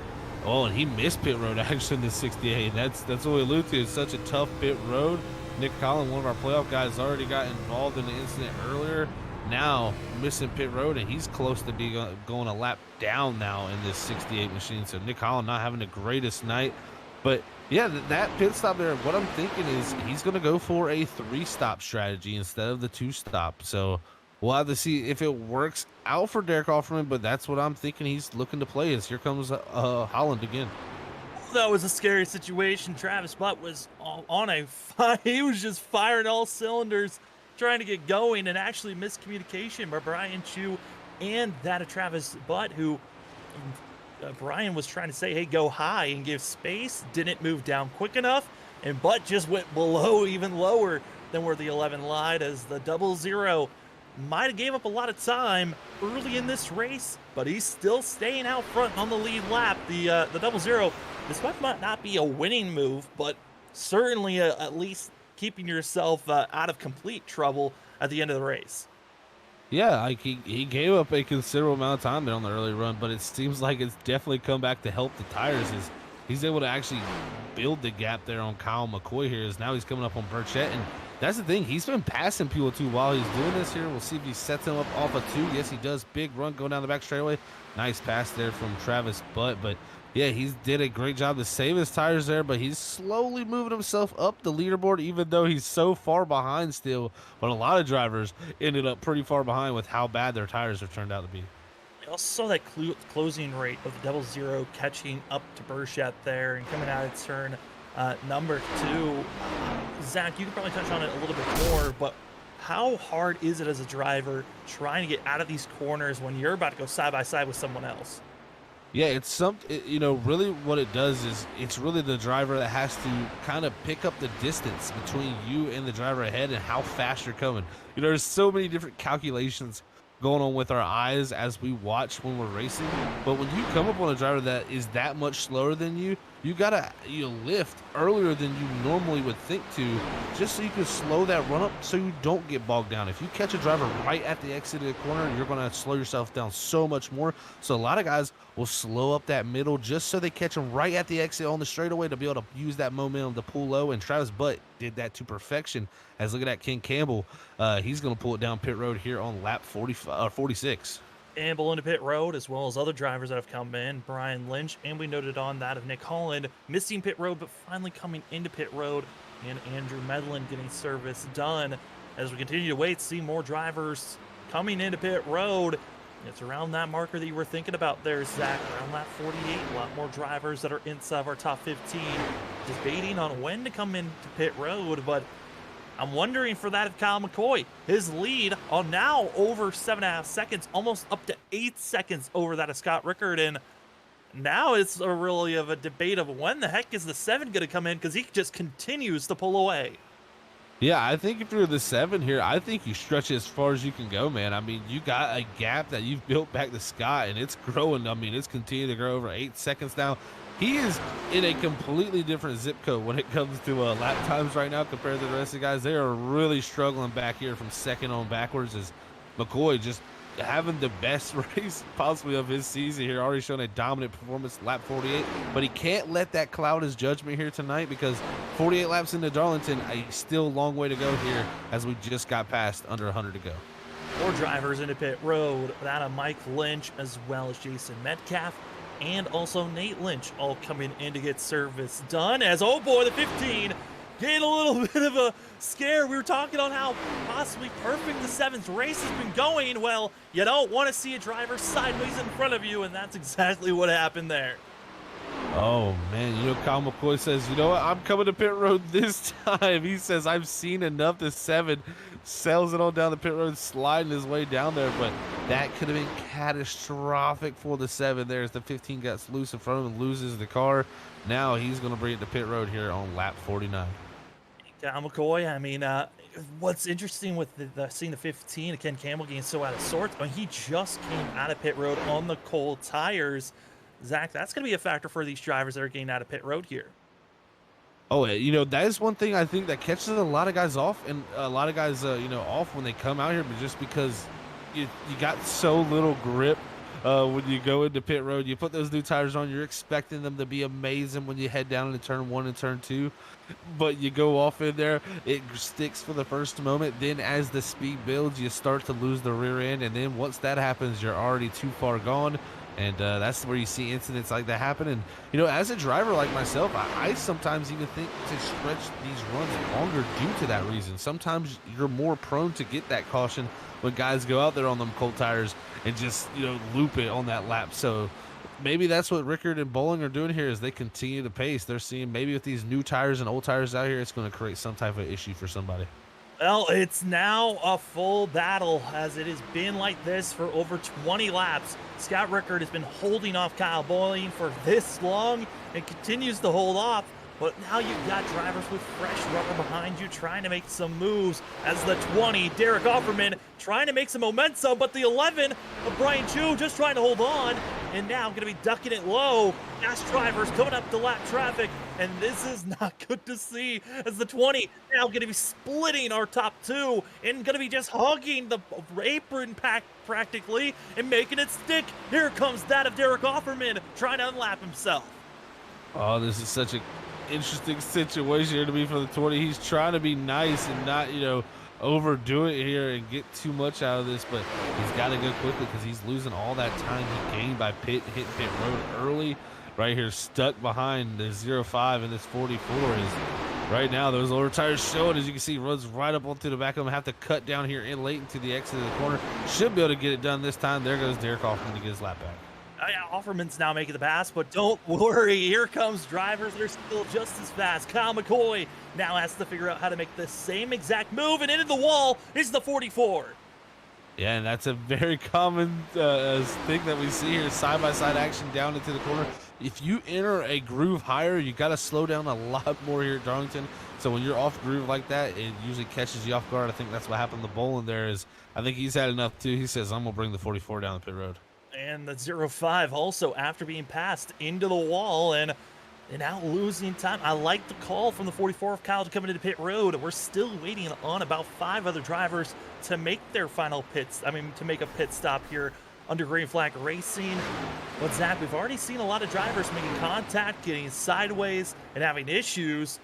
he missed pit road actually in the 68. That's what we allude to. It's such a tough pit road. Nick Holland, one of our playoff guys, already got involved in the incident earlier. Now missing pit road, and he's close to be going a lap down now in this 68 machine. So Nick Holland not having the greatest night. But yeah, that pit stop there, what I'm thinking is he's going to go for a 3-stop strategy instead of the 2-stop. So We'll have to see if it works out for Derek Offerman, but that's what I'm thinking he's looking to play is here comes Holland again. That was a scary situation. Travis Butt was on a fire. He was just firing all cylinders, trying to get going, and actually miscommunication by Brian Chu and that of Travis Butt, who Brian was trying to say, hey, go high and give space, didn't move down quick enough, and Butt just went below, even lower than where the 11 lied, as the 00 might have gave up a lot of time early in this race, but he's still staying out front on the lead lap. The 00, this might not be a winning move, but certainly at least keeping yourself out of complete trouble at the end of the race. Yeah, like he gave up a considerable amount of time there on the early run, but it seems like it's definitely come back to help the tires as he's able to actually build the gap there on Kyle McCoy here as now he's coming up on Burchett. And that's the thing, he's been passing people too while he's doing this here. We'll see if he sets him up off a 2. Yes, he does. Big run going down the back straightaway. Nice pass there from Travis Butt, but yeah, he's did a great job to save his tires there, but he's slowly moving himself up the leaderboard, even though he's so far behind still. But a lot of drivers ended up pretty far behind with how bad their tires have turned out to be. I also saw that closing rate of the 00 catching up to Burchett there and coming out of turn number 2. Zach, you can probably touch on it a little bit more, but how hard is it as a driver trying to get out of these corners when you're about to go side by side with someone else? Yeah, it's you know, really what it does is it's really the driver that has to kind of pick up the distance between you and the driver ahead and how fast you're coming. You know, there's so many different calculations going on with our eyes as we watch when we're racing, but when you come up on a driver that is that much slower than you, you gotta lift earlier than you normally would think to, just so you can slow that run up so you don't get bogged down. If you catch a driver right at the exit of the corner, you're gonna slow yourself down so much more. So a lot of guys will slow up that middle just so they catch them right at the exit on the straightaway to be able to use that momentum to pull low. And Travis Butt did that to perfection. As look at that, Ken Campbell, he's gonna pull it down pit road here on lap 46. Campbell into pit road, as well as other drivers that have come in. Brian Lynch, and we noted on that of Nick Holland, missing pit road, but finally coming into pit road, and Andrew Medlin getting service done. As we continue to wait, see more drivers coming into pit road. It's around that marker that you were thinking about there, Zach, around lap 48. A lot more drivers that are inside of our top 15, debating on when to come into pit road, but I'm wondering for that of Kyle McCoy. His lead on now over 7.5 seconds, almost up to 8 seconds over that of Scott Rickard. And now it's really of a debate of when the heck is the 7 going to come in, because he just continues to pull away. Yeah, I think if you're the 7 here, I think you stretch it as far as you can go, man. I mean, you got a gap that you've built back to Scott, and it's growing. I mean, it's continued to grow over 8 seconds now. He is in a completely different zip code when it comes to lap times right now compared to the rest of the guys. They are really struggling back here from second on backwards as McCoy just having the best race possibly of his season here, already showing a dominant performance lap 48, but he can't let that cloud his judgment here tonight because 48 laps into Darlington, a still long way to go here as we just got past under 100 to go. More drivers into pit road, that of Mike Lynch as well as Jason Metcalf and also Nate Lynch all coming in to get service done as, oh boy, the 15 getting a little bit of a scare. We were talking on how possibly perfect the 7's race has been going. Well, you don't want to see a driver sideways in front of you, and that's exactly what happened there. Oh, man, you know, Kyle McCoy says, you know what, I'm coming to pit road this time. He says, I've seen enough. The 7 sails it on down the pit road, sliding his way down there, but that could have been catastrophic for the 7 there as the 15 gets loose in front of him and loses the car. Now he's going to bring it to pit road here on lap 49. Kyle McCoy, I mean, what's interesting with seeing the 15, Ken Campbell getting so out of sorts, I mean, he just came out of pit road on the cold tires. Zach, that's going to be a factor for these drivers that are getting out of pit road here. Oh, you know, that is one thing I think that catches a lot of guys off, and a lot of guys, you know, off when they come out here, but just because you got so little grip when you go into pit road, you put those new tires on, you're expecting them to be amazing when you head down into turn 1 and turn 2, but you go off in there, it sticks for the first moment, then as the speed builds, you start to lose the rear end, and then once that happens, you're already too far gone. And that's where you see incidents like that happen. And, you know, as a driver like myself, I sometimes even think to stretch these runs longer due to that reason. Sometimes you're more prone to get that caution when guys go out there on them cold tires and just, you know, loop it on that lap. So maybe that's what Rickard and Bowling are doing here, is they continue to pace. They're seeing maybe with these new tires and old tires out here, it's going to create some type of issue for somebody. Well, it's now a full battle, as it has been like this for over 20 laps. Scott Rickard has been holding off Kyle Boylan for this long and continues to hold off. But now you've got drivers with fresh rubber behind you trying to make some moves, as the 20, Derek Offerman, trying to make some momentum, but the 11 of Brian Chu just trying to hold on, and now going to be ducking it low. Fast drivers coming up to lap traffic, and this is not good to see, as the 20 now going to be splitting our top two and going to be just hugging the apron pack practically and making it stick. Here comes that of Derek Offerman trying to unlap himself. Oh, this is such a interesting situation here to be for the 20. He's trying to be nice and not, you know, overdo it here and get too much out of this, but he's got to go quickly because he's losing all that time he gained by hitting pit road early. Right here, stuck behind the 05, and this 44 is right now. Those lower tires showing, as you can see, runs right up onto the back of him. Have to cut down here in late into the exit of the corner. Should be able to get it done this time. There goes Derek Hoffman to get his lap back. Yeah, Offerman's now making the pass, but don't worry. Here comes drivers that are still just as fast. Kyle McCoy now has to figure out how to make the same exact move, and into the wall is the 44. Yeah, and that's a very common thing that we see here, side-by-side action down into the corner. If you enter a groove higher, you got to slow down a lot more here at Darlington. So when you're off groove like that, it usually catches you off guard. I think that's what happened to Bowling there. Is I think he's had enough too. He says, I'm going to bring the 44 down the pit road. And the 05 also, after being passed into the wall and now losing time. I like the call from the 44 of Kyle to come into the pit road. We're still waiting on about 5 other drivers to make their final to make a pit stop here under green flag racing. But Zach, we've already seen a lot of drivers making contact, getting sideways, and having issues.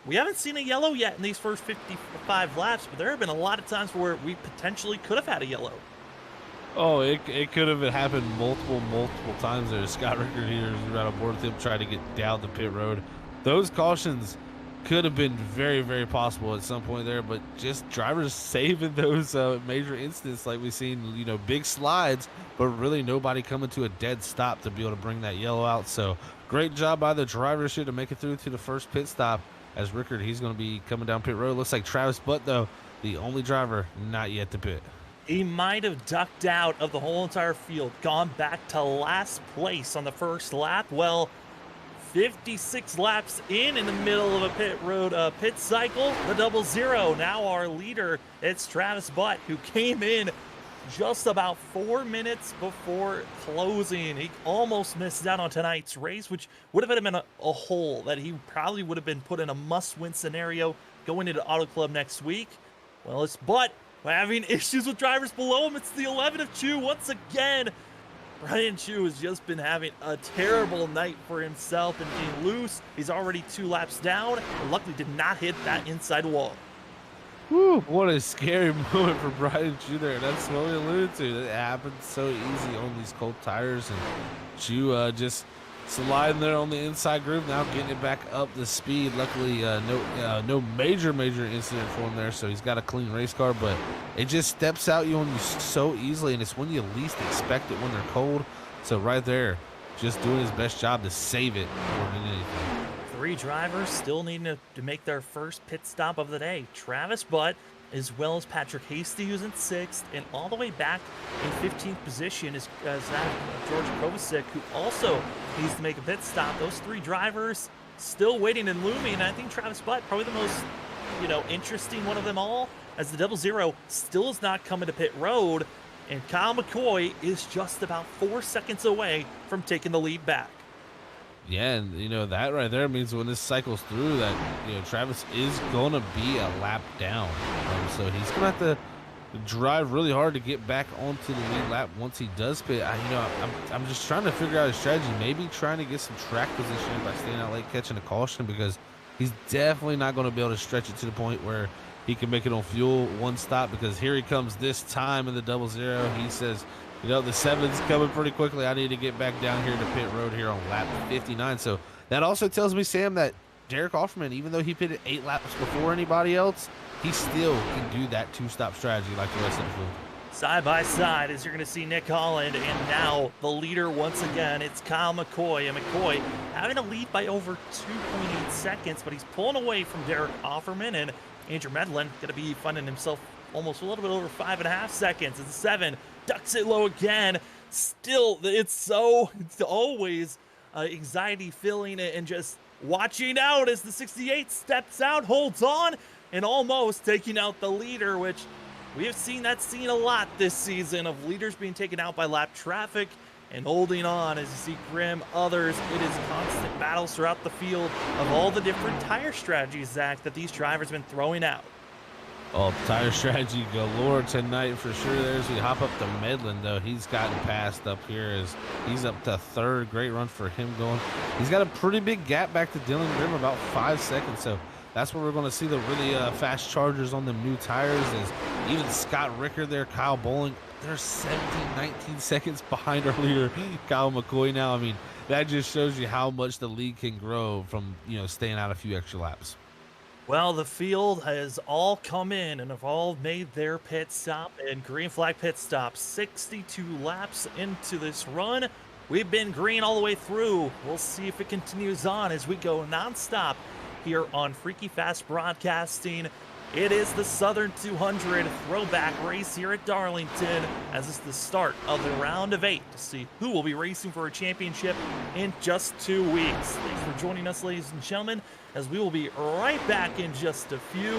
We haven't seen a yellow yet in these first 55 laps, but there have been a lot of times where we potentially could have had a yellow. Oh, it could have happened multiple times there. Scott Rickard here is right on board with him, trying to get down the pit road. Those cautions could have been very, very possible at some point there, but just drivers saving those major incidents like we've seen, you know, big slides, but really nobody coming to a dead stop to be able to bring that yellow out. So great job by the drivers here to make it through to the first pit stop. As Rickard, he's going to be coming down pit road. Looks like Travis Butt, though, the only driver not yet to pit. He might have ducked out of the whole entire field, gone back to last place on the first lap. Well, 56 laps in the middle of a pit road pit cycle, the 00. Now our leader, it's Travis Butt, who came in just about 4 minutes before closing. He almost missed out on tonight's race, which would have been a hole that he probably would have been put in a must-win scenario going into Auto Club next week. Well, it's Butt having issues with drivers below him. It's the 11 of Chu once again. Brian Chu has just been having a terrible night for himself and being loose. He's already 2 laps down, and luckily did not hit that inside wall. Whew, what a scary moment for Brian Chu there. That's what we alluded to. It happens so easy on these cold tires, and Chu just sliding there on the inside groove, now getting it back up the speed. Luckily, no major incident for him there, so he's got a clean race car, but it just steps out you on you so easily, and it's when you least expect it when they're cold. So right there, just doing his best job to save it more than anything. 3 drivers still needing to make their first pit stop of the day. Travis Butt, as well as Patrick Hasty, who's in 6th, and all the way back in 15th position is that George Kovacic, who also needs to make a pit stop. Those 3 drivers still waiting and looming, and I think Travis Butt, probably the most, interesting one of them all, as the 00 still is not coming to pit road, and Kyle McCoy is just about 4 seconds away from taking the lead back. Yeah, and that right there means when this cycles through that Travis is gonna be a lap down, so he's gonna have to drive really hard to get back onto the lead lap once he does pit. I'm just trying to figure out his strategy, maybe trying to get some track position by staying out late, catching a caution, because he's definitely not going to be able to stretch it to the point where he can make it on fuel one stop, because here he comes this time in the 00. He says, You know, the 7's coming pretty quickly. I need to get back down here to pit road here on lap 59. So that also tells me, Sam, that Derek Offerman, even though he pitted 8 laps before anybody else, he still can do that 2-stop strategy like the rest of the field. Side by side, as you're going to see Nick Holland, and now the leader once again, it's Kyle McCoy. And McCoy having a lead by over 2.8 seconds, but he's pulling away from Derek Offerman, and Andrew Medlin going to be finding himself almost a little bit over 5.5 seconds. And 7 ducks it low again. Still, it's always anxiety filling and just watching out as the 68 steps out, holds on, and almost taking out the leader, which we have seen that scene a lot this season of leaders being taken out by lap traffic and holding on. As you see Grim, others, it is constant battles throughout the field of all the different tire strategies, Zach, that these drivers have been throwing out. Oh, tire strategy galore tonight for sure. There's we hop up to Medlin, though. He's gotten passed up here as he's up to 3rd. Great run for him going. He's got a pretty big gap back to Dylan Grimm, about 5 seconds. So that's where we're going to see the really fast chargers on them new tires. As even Scott Ricker there, Kyle Bowling, they're 17, 19 seconds behind our leader, Kyle McCoy now. I mean, that just shows you how much the lead can grow from, you know, staying out a few extra laps. Well, the field has all come in and have all made their pit stop and green flag pit stop. 62 laps into this run. We've been green all the way through. We'll see if it continues on as we go nonstop here on Freaky Fast Broadcasting. It is the Southern 200 throwback race here at Darlington, as it's the start of the round of 8 to see who will be racing for a championship in just 2 weeks. Thanks for joining us, ladies and gentlemen, as we will be right back in just a few.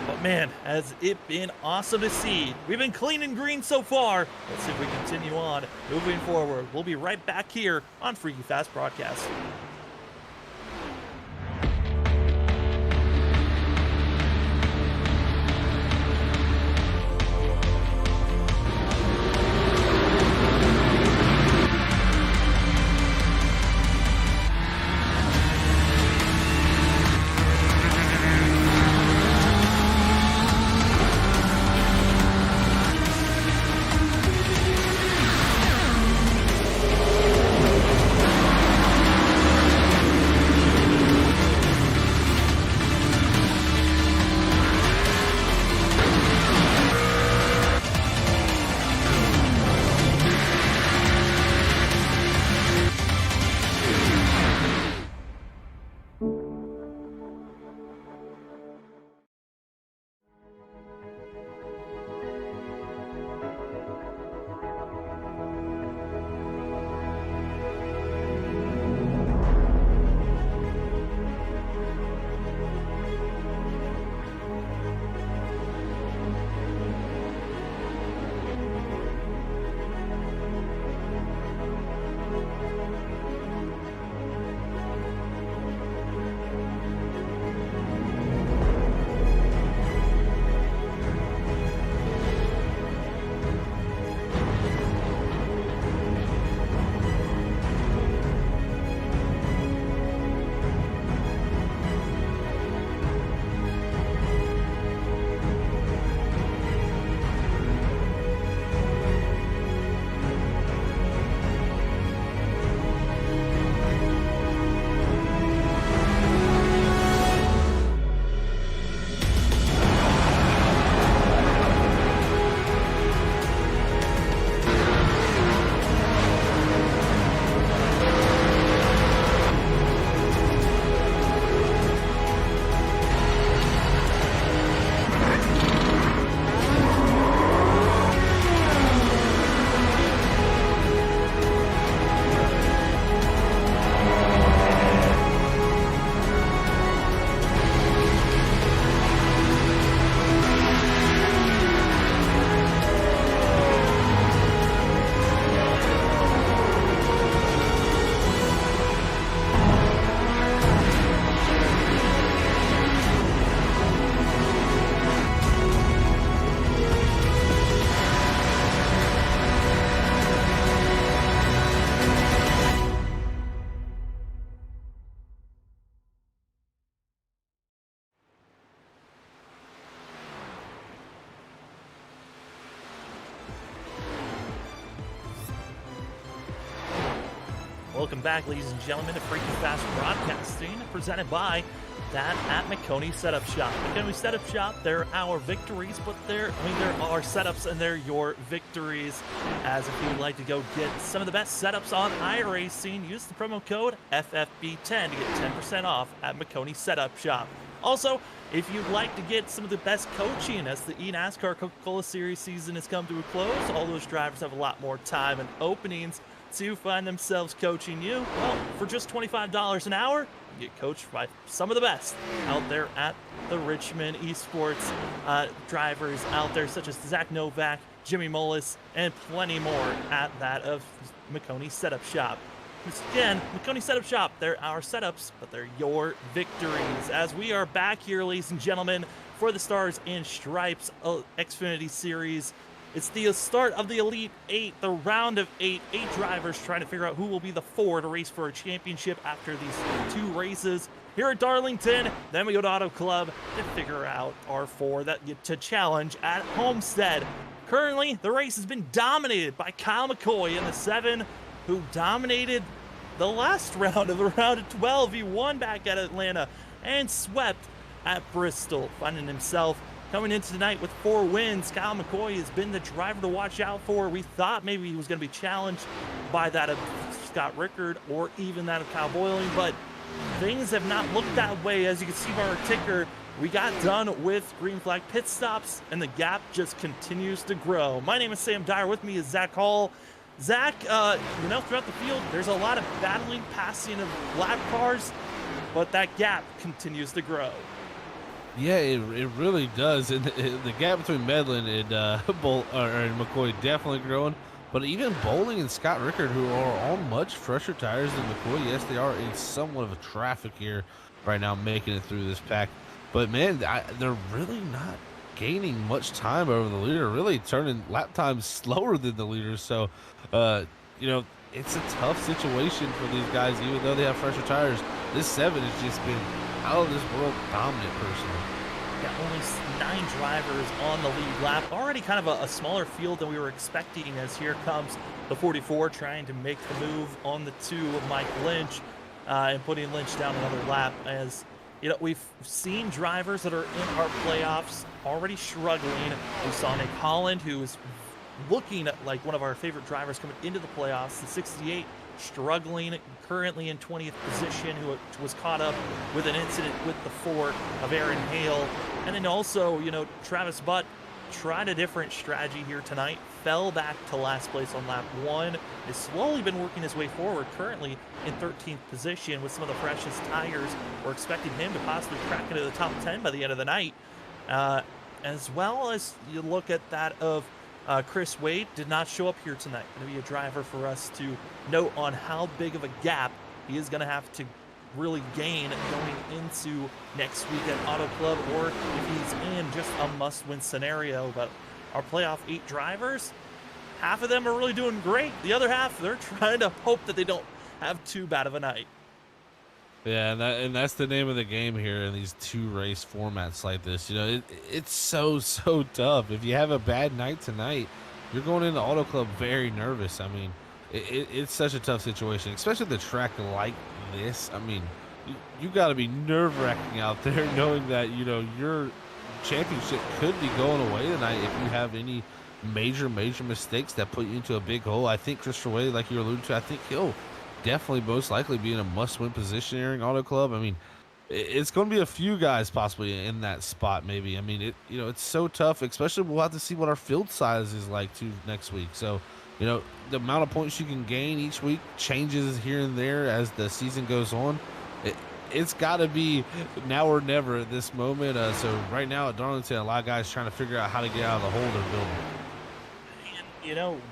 But man, has it been awesome to see. We've been clean and green so far. Let's see if we continue on moving forward. We'll be right back here on Freaky Fast Broadcasting. Welcome back, ladies and gentlemen, to Freaky Fast Broadcasting, presented by that at McConey Setup Shop. McConey Setup Shop, they're our victories, but there are setups and they're your victories. As if you'd like to go get some of the best setups on iRacing, use the promo code FFB10 to get 10% off at McConey Setup Shop. Also, if you'd like to get some of the best coaching as the eNASCAR Coca-Cola Series season has come to a close, all those drivers have a lot more time and openings to find themselves coaching you. Well, for just $25 an hour, you get coached by some of the best out there at the Richmond Esports drivers out there, such as Zach Novak, Jimmy Mullis, and plenty more at that of McConey Setup Shop. Once again, McConey Setup Shop, they're our setups, but they're your victories. As we are back here, ladies and gentlemen, for the Stars and Stripes Xfinity Series. It's the start of the Elite 8, the round of 8. 8 drivers trying to figure out who will be the 4 to race for a championship after these 2 races here at Darlington. Then we go to Auto Club to figure out our 4 that get to challenge at Homestead. Currently, the race has been dominated by Kyle McCoy in the 7, who dominated the last round of the round of 12. He won back at Atlanta and swept at Bristol, finding himself coming into tonight with 4 wins. Kyle McCoy has been the driver to watch out for. We thought maybe he was going to be challenged by that of Scott Rickard or even that of Kyle Boyling, but things have not looked that way. As you can see by our ticker, we got done with green flag pit stops, and the gap just continues to grow. My name is Sam Dyer. With me is Zach Hall. Zach, throughout the field, there's a lot of battling, passing of lap cars, but that gap continues to grow. Yeah, it really does, and the gap between Medlin and and McCoy definitely growing. But even Bowling and Scott Rickard, who are on much fresher tires than McCoy, yes, they are in somewhat of a traffic here right now, making it through this pack. But man, they're really not gaining much time over the leader, really turning lap times slower than the leaders. So, it's a tough situation for these guys, even though they have fresher tires. This 7 has just been out of this world dominant personally. Yeah, only 9 drivers on the lead lap. Already kind of a smaller field than we were expecting, as here comes the 44 trying to make the move on the 2 of Mike Lynch and putting Lynch down another lap. As we've seen drivers that are in our playoffs already struggling. We saw Nick Holland, who is looking like one of our favorite drivers coming into the playoffs, the 68, struggling, currently in 20th position, who was caught up with an incident with the 4 of Aaron Hale. And then also, Travis Butt tried a different strategy here tonight, fell back to last place on lap 1, has slowly been working his way forward, currently in 13th position with some of the freshest tires. We're expecting him to possibly crack into the top 10 by the end of the night. As well as you look at that of Chris Wade, did not show up here tonight. Going to be a driver for us to note on how big of a gap he is going to have to really gain going into next week at Auto Club, or if he's in just a must-win scenario. But our playoff 8 drivers, half of them are really doing great. The other half, they're trying to hope that they don't have too bad of a night. Yeah, and that's the name of the game here in these 2 race formats like this. It's so tough. If you have a bad night tonight, you're going into Auto Club very nervous. I mean, it's such a tough situation, especially the track like this. I mean, you got to be nerve-wracking out there knowing that, your championship could be going away tonight if you have any major mistakes that put you into a big hole. I think Christopher Wade, like you alluded to, I think he'll definitely most likely be in a must-win position here in Auto Club. I mean, it's going to be a few guys possibly in that spot maybe. I mean, it's so tough, especially we'll have to see what our field size is like too next week. So, the amount of points you can gain each week changes here and there as the season goes on. It's got to be now or never at this moment. So right now at Darlington, a lot of guys trying to figure out how to get out of the hole they're building.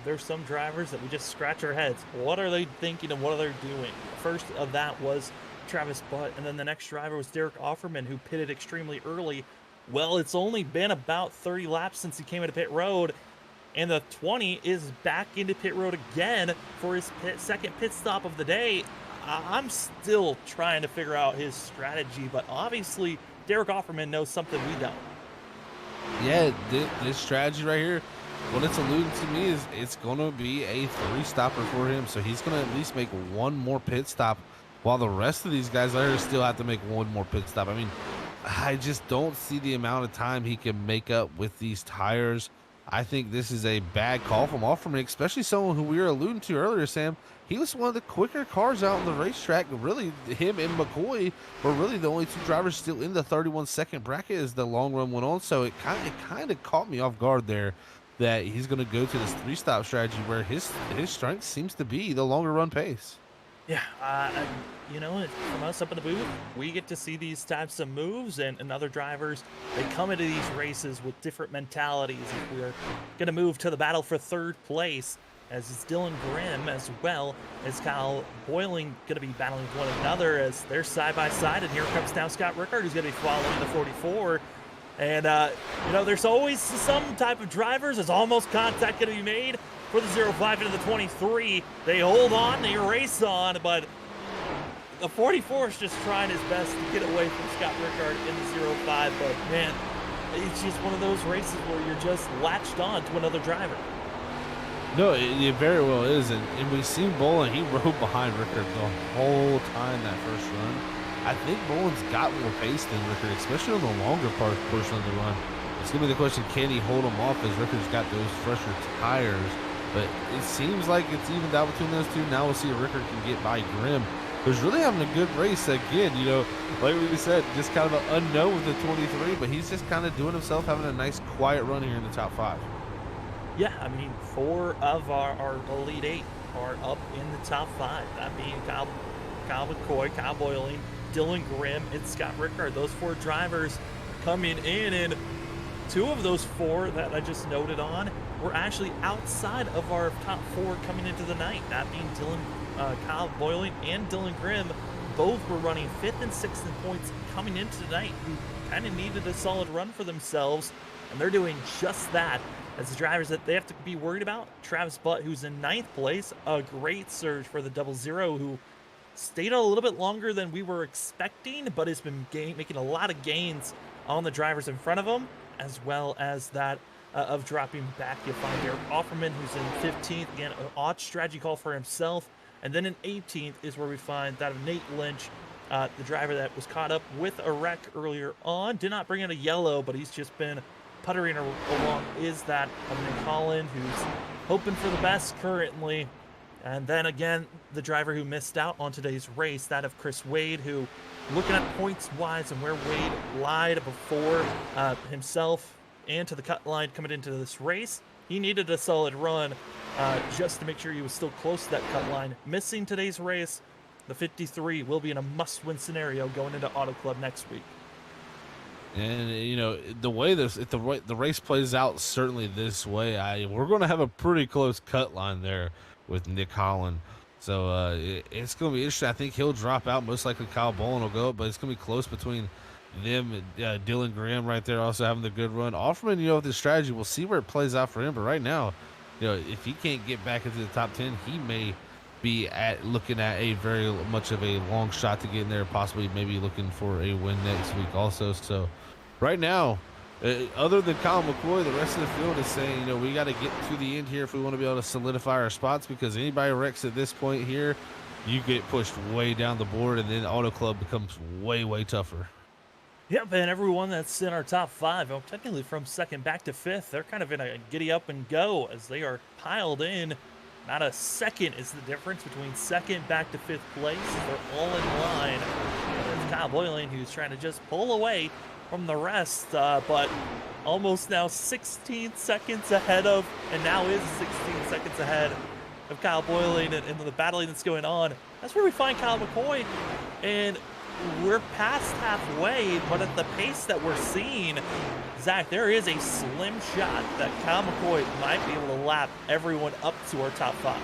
There's some drivers that we just scratch our heads. What are they thinking and what are they doing? First of that was Travis Butt, and then the next driver was Derek Offerman, who pitted extremely early. Well, it's only been about 30 laps since he came into pit road, and the 20 is back into pit road again for his second pit stop of the day. I'm still trying to figure out his strategy, but obviously Derek Offerman knows something we don't. Yeah, this strategy right here, what it's alluding to me is it's going to be a 3-stopper for him. So he's going to at least make one more pit stop while the rest of these guys there still have to make one more pit stop. I mean, I just don't see the amount of time he can make up with these tires. I think this is a bad call from Offerman, especially someone who we were alluding to earlier, Sam. He was one of the quicker cars out on the racetrack. Really, him and McCoy were really the only two drivers still in the 31-second bracket as the long run went on. So it kind of caught me off guard there that he's going to go to this 3-stop strategy where his strength seems to be the longer run pace. Yeah, you know, from us up in the booth, we get to see these types of moves, and other drivers, they come into these races with different mentalities. If we're going to move to the battle for 3rd place, as is Dylan Grimm, as well as Kyle Boyling going to be battling with one another as they're side by side, and here comes now Scott Rickard, who's going to be following the 44. And, you know, there's always some type of drivers. There's almost contact going to be made for the 05 into the 23. They hold on, they race on, but the 44 is just trying his best to get away from Scott Rickard in the 05. But, man, it's just one of those races where you're just latched on to another driver. No, it very well is. And we've seen Bolin, he rode behind Rickard the whole time that first run. I think Bolin's got more pace than Rickard, especially on the longer portion of the run. It's going to be the question, can he hold him off as Rickard's got those fresher tires? But it seems like it's evened out between those two. Now we'll see if Rickard can get by Grimm, who's really having a good race again. You know, like we said, just kind of an unknown with the 23, but he's just kind of doing himself, having a nice quiet run here in the top 5. Yeah, I mean, 4 of our Elite 8 are up in the top 5. That being Kyle McCoy, Kyle Boyling, Dylan Grimm, and Scott Rickard. Those 4 drivers coming in, and 2 of those 4 that I just noted on were actually outside of our top 4 coming into the night. That being Kyle Boyling and Dylan Grimm. Both were running 5th and 6th in points coming into tonight, who kind of needed a solid run for themselves, and they're doing just that. As the drivers that they have to be worried about, Travis Butt, who's in 9th place, a great surge for the 00, who stayed a little bit longer than we were expecting, but has been making a lot of gains on the drivers in front of him, as well as that of dropping back. You'll find Derek Offerman, who's in 15th, again, an odd strategy call for himself. And then in 18th is where we find that of Nate Lynch, the driver that was caught up with a wreck earlier on. Did not bring in a yellow, but he's just been puttering along. Is that of Nick Holland, who's hoping for the best currently. And then again, the driver who missed out on today's race, that of Chris Wade, who, looking at points-wise and where Wade lied before himself and to the cut line coming into this race, he needed a solid run just to make sure he was still close to that cut line. Missing today's race, the 53 will be in a must-win scenario going into Auto Club next week. And you know, the way if the race plays out certainly this way, we're going to have a pretty close cut line there with Nick Holland. So it's going to be interesting. I think he'll drop out. Most likely Kyle Bolin will go, but it's going to be close between them and Dylan Graham right there also having the good run. Offerman, you know, with his strategy, we'll see where it plays out for him. But right now, you know, if he can't get back into the top 10, he may be looking at a very much of a long shot to get in there, possibly maybe looking for a win next week also. So right now, other than Kyle McCoy, the rest of the field is saying, you know, we got to get to the end here if we want to be able to solidify our spots, because anybody wrecks at this point here, you get pushed way down the board, and then Auto Club becomes way, way tougher. Yep, and everyone that's in our top 5, well, technically from 2nd back to 5th, they're kind of in a giddy up and go as they are piled in. Not a second is the difference between 2nd back to 5th place. They're all in line. And it's Kyle Boylan who's trying to just pull away from the rest, but almost now 16 seconds ahead of, and now is 16 seconds ahead of Kyle Boylan and the battling that's going on. That's where we find Kyle McCoy, and we're past halfway, but at the pace that we're seeing, Zach, there is a slim shot that Kyle McCoy might be able to lap everyone up to our top 5.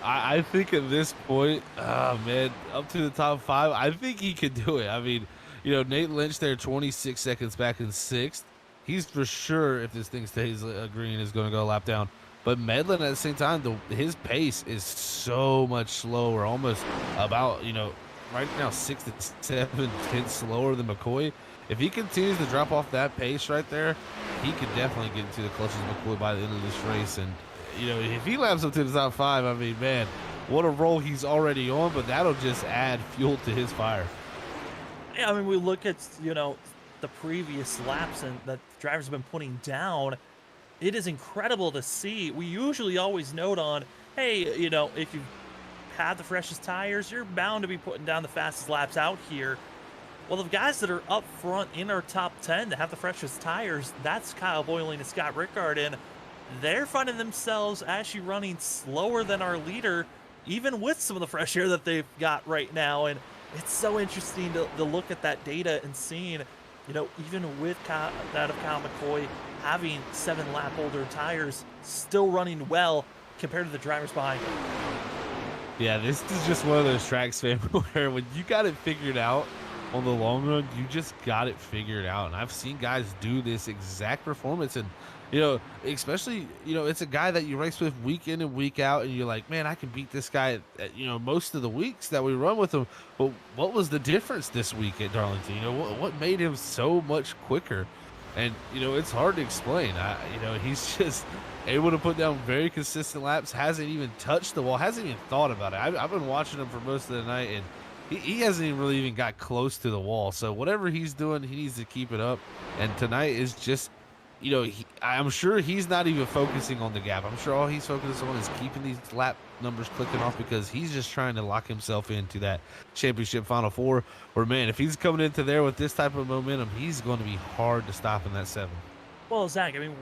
I think at this point, man, up to the top 5, I think he could do it. I mean, you know, Nate Lynch there, 26 seconds back in 6th. He's for sure, if this thing stays green, is going to go a lap down. But Medlin at the same time, his pace is so much slower, almost about, you know, right now 6 to 7 tenths slower than McCoy. if he continues to drop off that pace right there, he could definitely get into the clutches of McCoy by the end of this race. And, you know, if he laps up to the top 5, I mean, man, what a roll he's already on, but that'll just add fuel to his fire. Yeah, I mean, we look at, you know, the previous laps and that drivers have been putting down. It is incredible to see. We usually always note on, hey, you know, if you have the freshest tires, you're bound to be putting down the fastest laps out here. Well, the guys that are up front in our top 10 that have the freshest tires, that's Kyle Boylan and Scott Rickard, and they're finding themselves actually running slower than our leader, even with some of the fresh air that they've got right now. And it's so interesting to look at that data and seeing, you know, even with that of Kyle McCoy having 7-lap older tires, still running well compared to the drivers behind him. Yeah, this is just one of those tracks, man, where when you got it figured out on the long run, you just got it figured out. And I've seen guys do this exact performance, and, you know, especially, you know, it's a guy that you race with week in and week out, and you're like, man, I can beat this guy at, you know, most of the weeks that we run with him. But what was the difference this week at Darlington? You know, what made him so much quicker? And, you know, it's hard to explain. You know, he's just able to put down very consistent laps, hasn't even touched the wall, hasn't even thought about it. I've been watching him for most of the night, and he hasn't even really even got close to the wall. So whatever he's doing, he needs to keep it up. And tonight is just, you know, I'm sure he's not even focusing on the gap. I'm sure all he's focusing on is keeping these lap numbers clicking off, because he's just trying to lock himself into that championship Final Four, where, man, if he's coming into there with this type of momentum, he's going to be hard to stop in that 7. Well, Zach, I mean,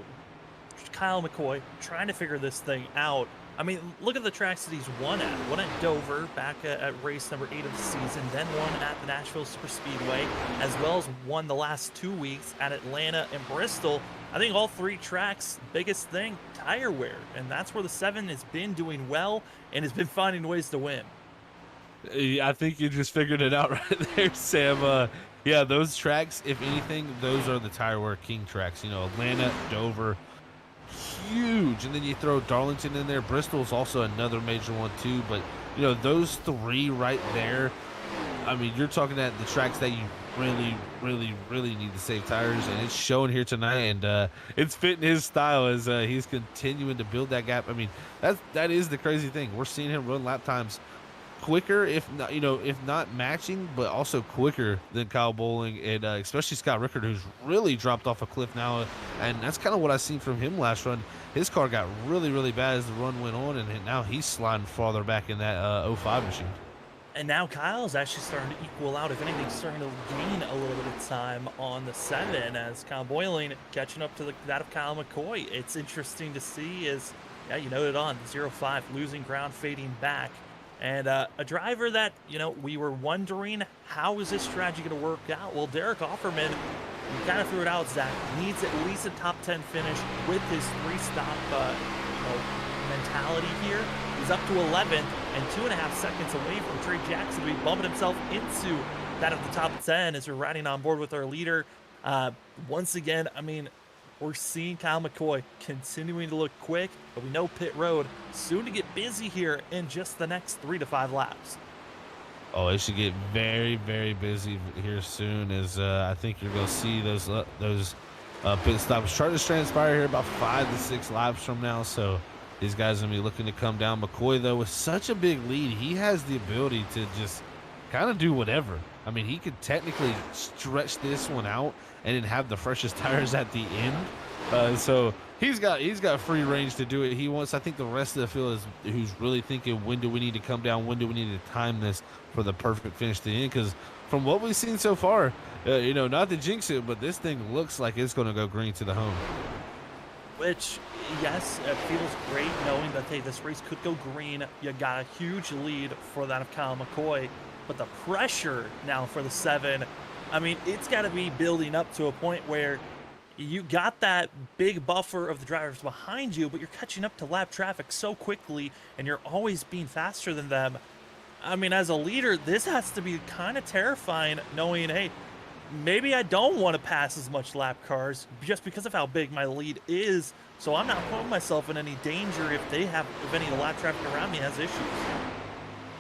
Kyle McCoy trying to figure this thing out. I mean, look at the tracks that he's won at. One at Dover, back at race number 8 of the season, then one at the Nashville Superspeedway, as well as won the last 2 weeks at Atlanta and Bristol. I think all 3 tracks, biggest thing, tire wear, and that's where the 7 has been doing well and has been finding ways to win. I think you just figured it out right there, Sam. Yeah, those tracks, if anything, those are the tire wear king tracks. You know, Atlanta, Dover, huge, and then you throw Darlington in there. Bristol's also another major one too, but, you know, those 3 right there, I mean, you're talking at the tracks that you really need to save tires, and it's showing here tonight, and it's fitting his style as he's continuing to build that gap. I mean, that is the crazy thing. We're seeing him run lap times quicker, if not, you know, if not matching, but also quicker than Kyle Bowling, and especially Scott Rickard, who's really dropped off a cliff now. And that's kind of what I seen from him last run. His car got really bad as the run went on, and now he's sliding farther back in that 05 machine. And now Kyle's actually starting to equal out. If anything, starting to gain a little bit of time on the 7 as Kyle Boylan catching up to that of Kyle McCoy. It's interesting to see as, yeah, you noted on, 05 losing ground, fading back. And a driver that, you know, we were wondering, how is this strategy going to work out? Well, Derek Offerman, we kind of threw it out, Zach, needs at least a top 10 finish with his 3-stop mentality here. He's up to 11th and 2.5 seconds away from Trey Jackson to be bumping himself into that of the top 10 as we're riding on board with our leader. Once again, I mean, we're seeing Kyle McCoy continuing to look quick, but we know pit road soon to get busy here in just the next 3 to 5 laps. Oh, it should get very busy here soon, as I think you're going to see those pit stops start to transpire here about 5 to 6 laps from now. So these guys are going to be looking to come down. McCoy, though, with such a big lead, he has the ability to just kind of do whatever. I mean, he could technically stretch this one out and then have the freshest tires at the end. So he's got free range to do it. He wants, I think the rest of the field is who's really thinking, when do we need to come down? When do we need to time this for the perfect finish to the end? Because from what we've seen so far, you know, not to jinx it, but this thing looks like it's going to go green to the home. Which, yes, it feels great knowing that, hey, this race could go green. You got a huge lead for that of Kyle McCoy. But the pressure now for the 7, I mean, it's got to be building up to a point where you got that big buffer of the drivers behind you, but you're catching up to lap traffic so quickly, and you're always being faster than them. I mean, as a leader, this has to be kind of terrifying, knowing, hey, maybe I don't want to pass as much lap cars just because of how big my lead is, so I'm not putting myself in any danger if any of the lap traffic around me has issues.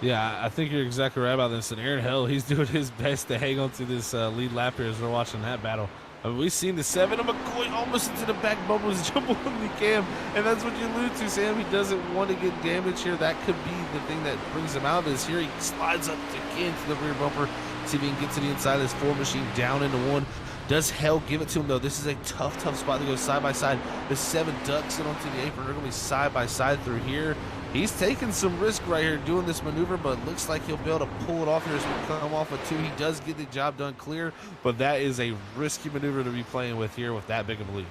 Yeah, I think you're exactly right about this. And Aaron Hill, he's doing his best to hang on to this lead lap here as we're watching that battle. I mean, we've seen the 7 of McCoy almost into the back bubbles, jump on the cam, and that's what you allude to, Sam. He doesn't want to get damage here. That could be the thing that brings him out of this. Here he slides up again to the rear bumper, see if he can get to the inside of this 4 machine, down into 1. Does Hell give it to him, though? This is a tough spot to go side by side. The 7 ducks it onto the apron. They're going to be side by side through here. He's taking some risk right here doing this maneuver, but looks like he'll be able to pull it off here as we come off of 2. He does get the job done clear, but that is a risky maneuver to be playing with here with that big of a lead.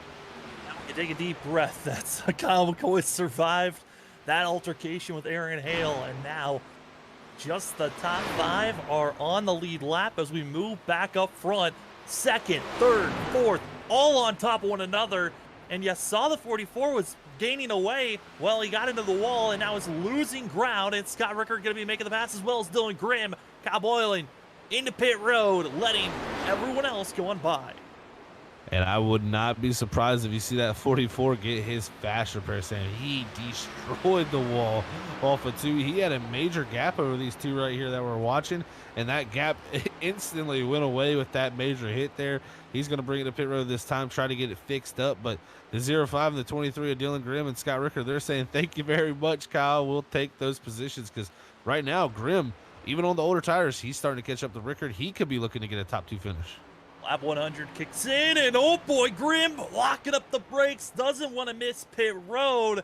You take a deep breath. That's Kyle McCoy survived that altercation with Aaron Hale, and now just the top 5 are on the lead lap as we move back up front. 2nd, 3rd, 4th, all on top of one another. And you saw the 44 was gaining away. Well, he got into the wall and now is losing ground. And Scott Rickard going to be making the pass as well as Dylan Grimm. Kyle Boylan into pit road, letting everyone else go on by. And I would not be surprised if you see that 44 get his fast repair, Sam. He destroyed the wall off of 2. He had a major gap over these 2 right here that we're watching, and that gap instantly went away with that major hit there. He's going to bring it to pit road this time, try to get it fixed up, but the 05 and the 23 of Dylan Grimm and Scott Rickard, they're saying, thank you very much, Kyle. We'll take those positions, because right now, Grimm, even on the older tires, he's starting to catch up to Rickard. He could be looking to get a top 2 finish. Lap 100 kicks in, and oh boy, Grimm locking up the brakes, doesn't want to miss pit road.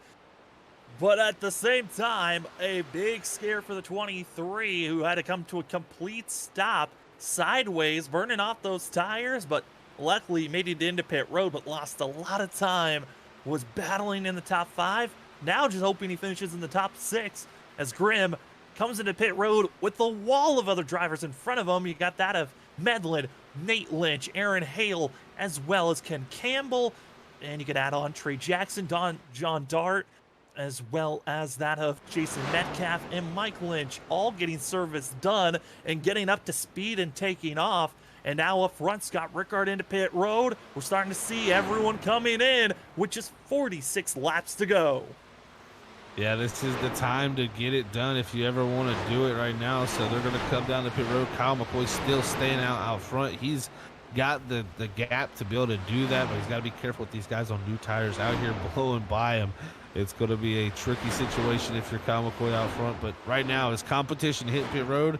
But at the same time, a big scare for the 23, who had to come to a complete stop sideways, burning off those tires. But luckily made it into pit road, but lost a lot of time, was battling in the top 5. Now just hoping he finishes in the top 6 as Grimm comes into pit road with the wall of other drivers in front of him. You got that of Medlin, Nate Lynch, Aaron Hale, as well as Ken Campbell. And you could add on Trey Jackson, John Dart, as well as that of Jason Metcalf and Mike Lynch, all getting service done and getting up to speed and taking off. And now up front, Scott Rickard into pit road. We're starting to see everyone coming in with just 46 laps to go. Yeah, this is the time to get it done if you ever want to do it right now. So they're going to come down the pit road. Kyle McCoy still staying out front. He's got the gap to be able to do that, but he's got to be careful with these guys on new tires out here blowing by him. It's going to be a tricky situation if you're Kyle McCoy out front. But right now, as competition hit pit road,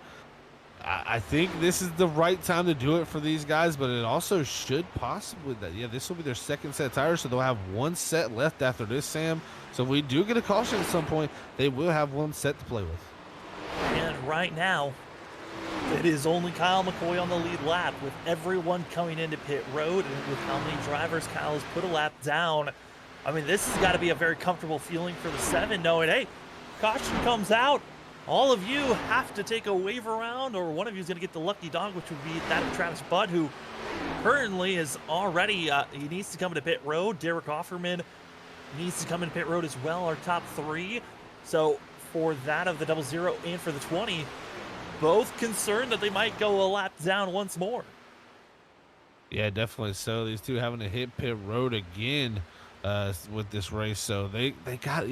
I think this is the right time to do it for these guys, but it also should possibly this will be their 2nd set of tires, so they'll have 1 set left after this, Sam. So if we do get a caution at some point, they will have 1 set to play with. And right now, it is only Kyle McCoy on the lead lap, with everyone coming into pit road, and with how many drivers Kyle has put a lap down. I mean, this has got to be a very comfortable feeling for the 7, knowing, hey, caution comes out. All of you have to take a wave around, or one of you is going to get the lucky dog, which would be that of Travis Butt, who currently is already, he needs to come into pit road. Derek Offerman needs to come in pit road as well, our top 3. So for that of the 00 and for the 20, both concerned that they might go a lap down once more. Yeah, definitely so. These 2 having to hit pit road again with this race. So they got,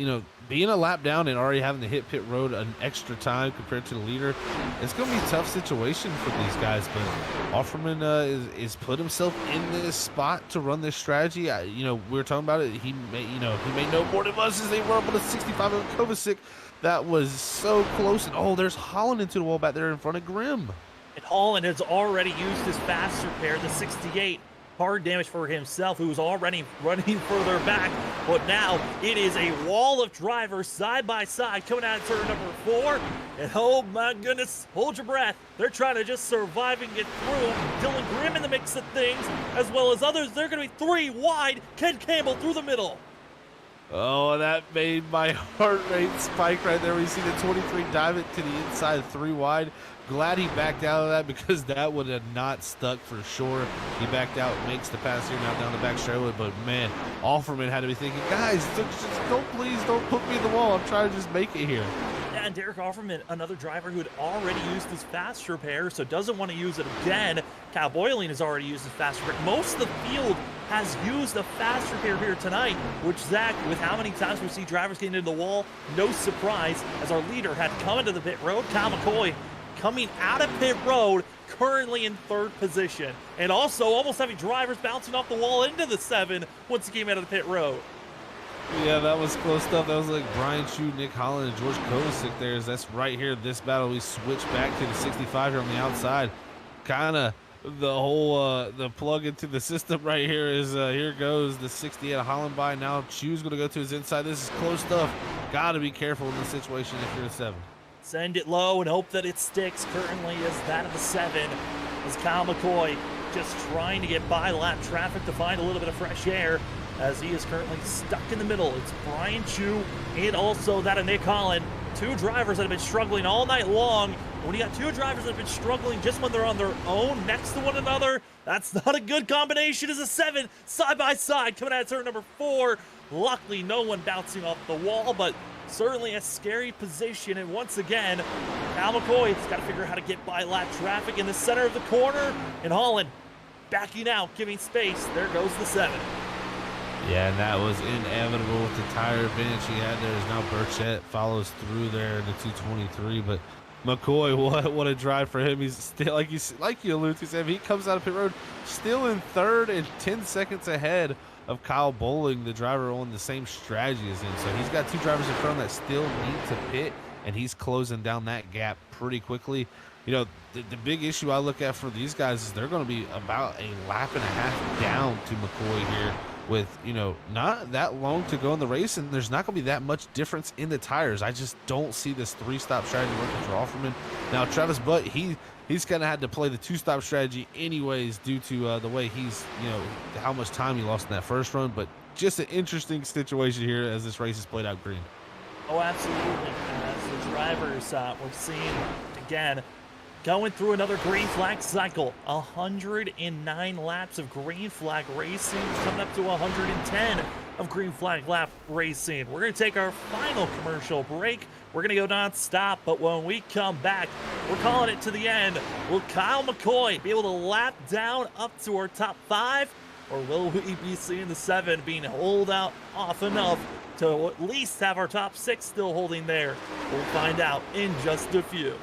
being a lap down and already having to hit pit road an extra time compared to the leader, it's going to be a tough situation for these guys. But Offerman is put himself in this spot to run this strategy. We were talking about it. He may know more than us as they run up on a 65 of Kovacic. That was so close. And there's Holland into the wall back there in front of Grimm. And Holland has already used his fast repair, the 68. Hard damage for himself, who was already running further back. But now it is a wall of drivers side by side coming out of turn number 4. And oh my goodness, hold your breath. They're trying to just survive and get through. Dylan Grimm in the mix of things, as well as others. They're going to be 3 wide. Ken Campbell through the middle. Oh, that made my heart rate spike right there. We see the 23 dive it to the inside 3 wide. Glad he backed out of that, because that would have not stuck for sure. He backed out, makes the pass here now down the back straightaway. But man, Offerman had to be thinking, guys, please don't put me in the wall. I'm trying to just make it here. Yeah, and Derek Offerman, another driver who had already used his fast repair, so doesn't want to use it again. Kyle Boylan has already used his fast repair. Most of the field has used a fast repair here tonight, which, Zach, with how many times we see drivers getting into the wall, no surprise, as our leader had come into the pit road. Kyle McCoy coming out of pit road, currently in 3rd position, and also almost having drivers bouncing off the wall into the 7 once he came out of the pit road. Yeah, that was close stuff. That was like Brian Chu, Nick Holland, and George Kosick there. That's right here. This battle, we switch back to the 65 here on the outside. Kind of the whole the plug into the system right here is here goes the 68 of Holland by. Now Chu's going to go to his inside. This is close stuff. Got to be careful in this situation if you're a 7. Send it low and hope that it sticks. Currently is that of the 7 as Kyle McCoy just trying to get by lap traffic to find a little bit of fresh air, as he is currently stuck in the middle. It's Brian Chu and also that of Nick Holland. 2 drivers that have been struggling all night long. When you got 2 drivers that have been struggling just when they're on their own next to one another, that's not a good combination. As a 7 side by side coming out of turn number 4. Luckily, no one bouncing off the wall, but certainly a scary position. And once again, Kyle McCoy's got to figure out how to get by lap traffic in the center of the corner. And Holland backing out, giving space. There goes the 7. Yeah, and that was inevitable with the tire advantage he had there. As now Burchett follows through there in the 223, but McCoy, what a drive for him. He's still, like you alluded to, Sam, he comes out of pit road still in 3rd and 10 seconds ahead of Kyle Bowling, the driver on the same strategy as him. So he's got 2 drivers in front of him that still need to pit, and he's closing down that gap pretty quickly. You know, the big issue I look at for these guys is they're going to be about a lap and a half down to McCoy here, with, you know, not that long to go in the race, and there's not going to be that much difference in the tires. I just don't see this 3-stop strategy working for Offerman. Now, Travis Butt, he's kind of had to play the 2-stop strategy anyways due to the way he's, you know, how much time he lost in that first run, but just an interesting situation here as this race is played out green. Oh, absolutely. As the drivers we're seeing, again, going through another green flag cycle. 109 laps of green flag racing, coming up to 110 of green flag lap racing. We're going to take our final commercial break. We're going to go non-stop, but when we come back, we're calling it to the end. Will Kyle McCoy be able to lap down up to our top 5, or will we be seeing the 7 being holed out off enough to at least have our top 6 still holding there? We'll find out in just a few.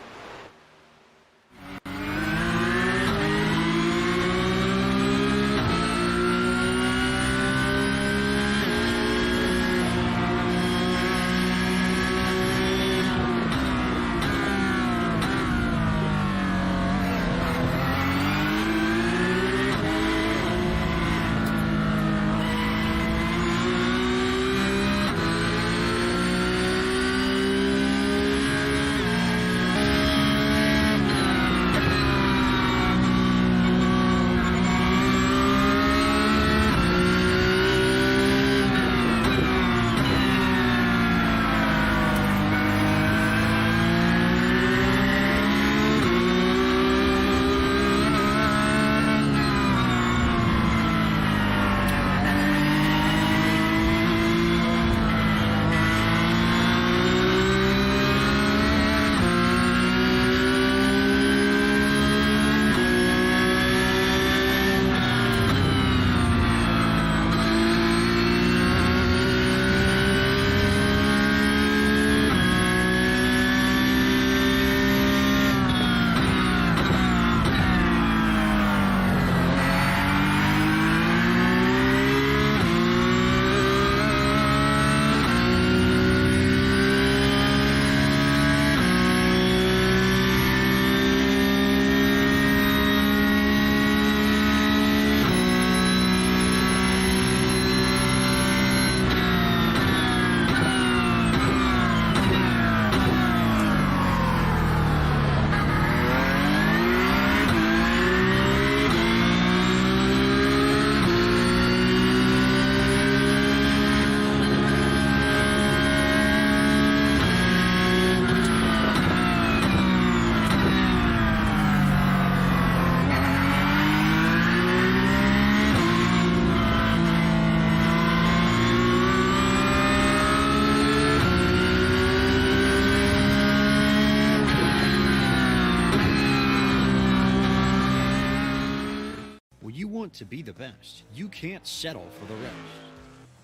want to be the best, you can't settle for the rest.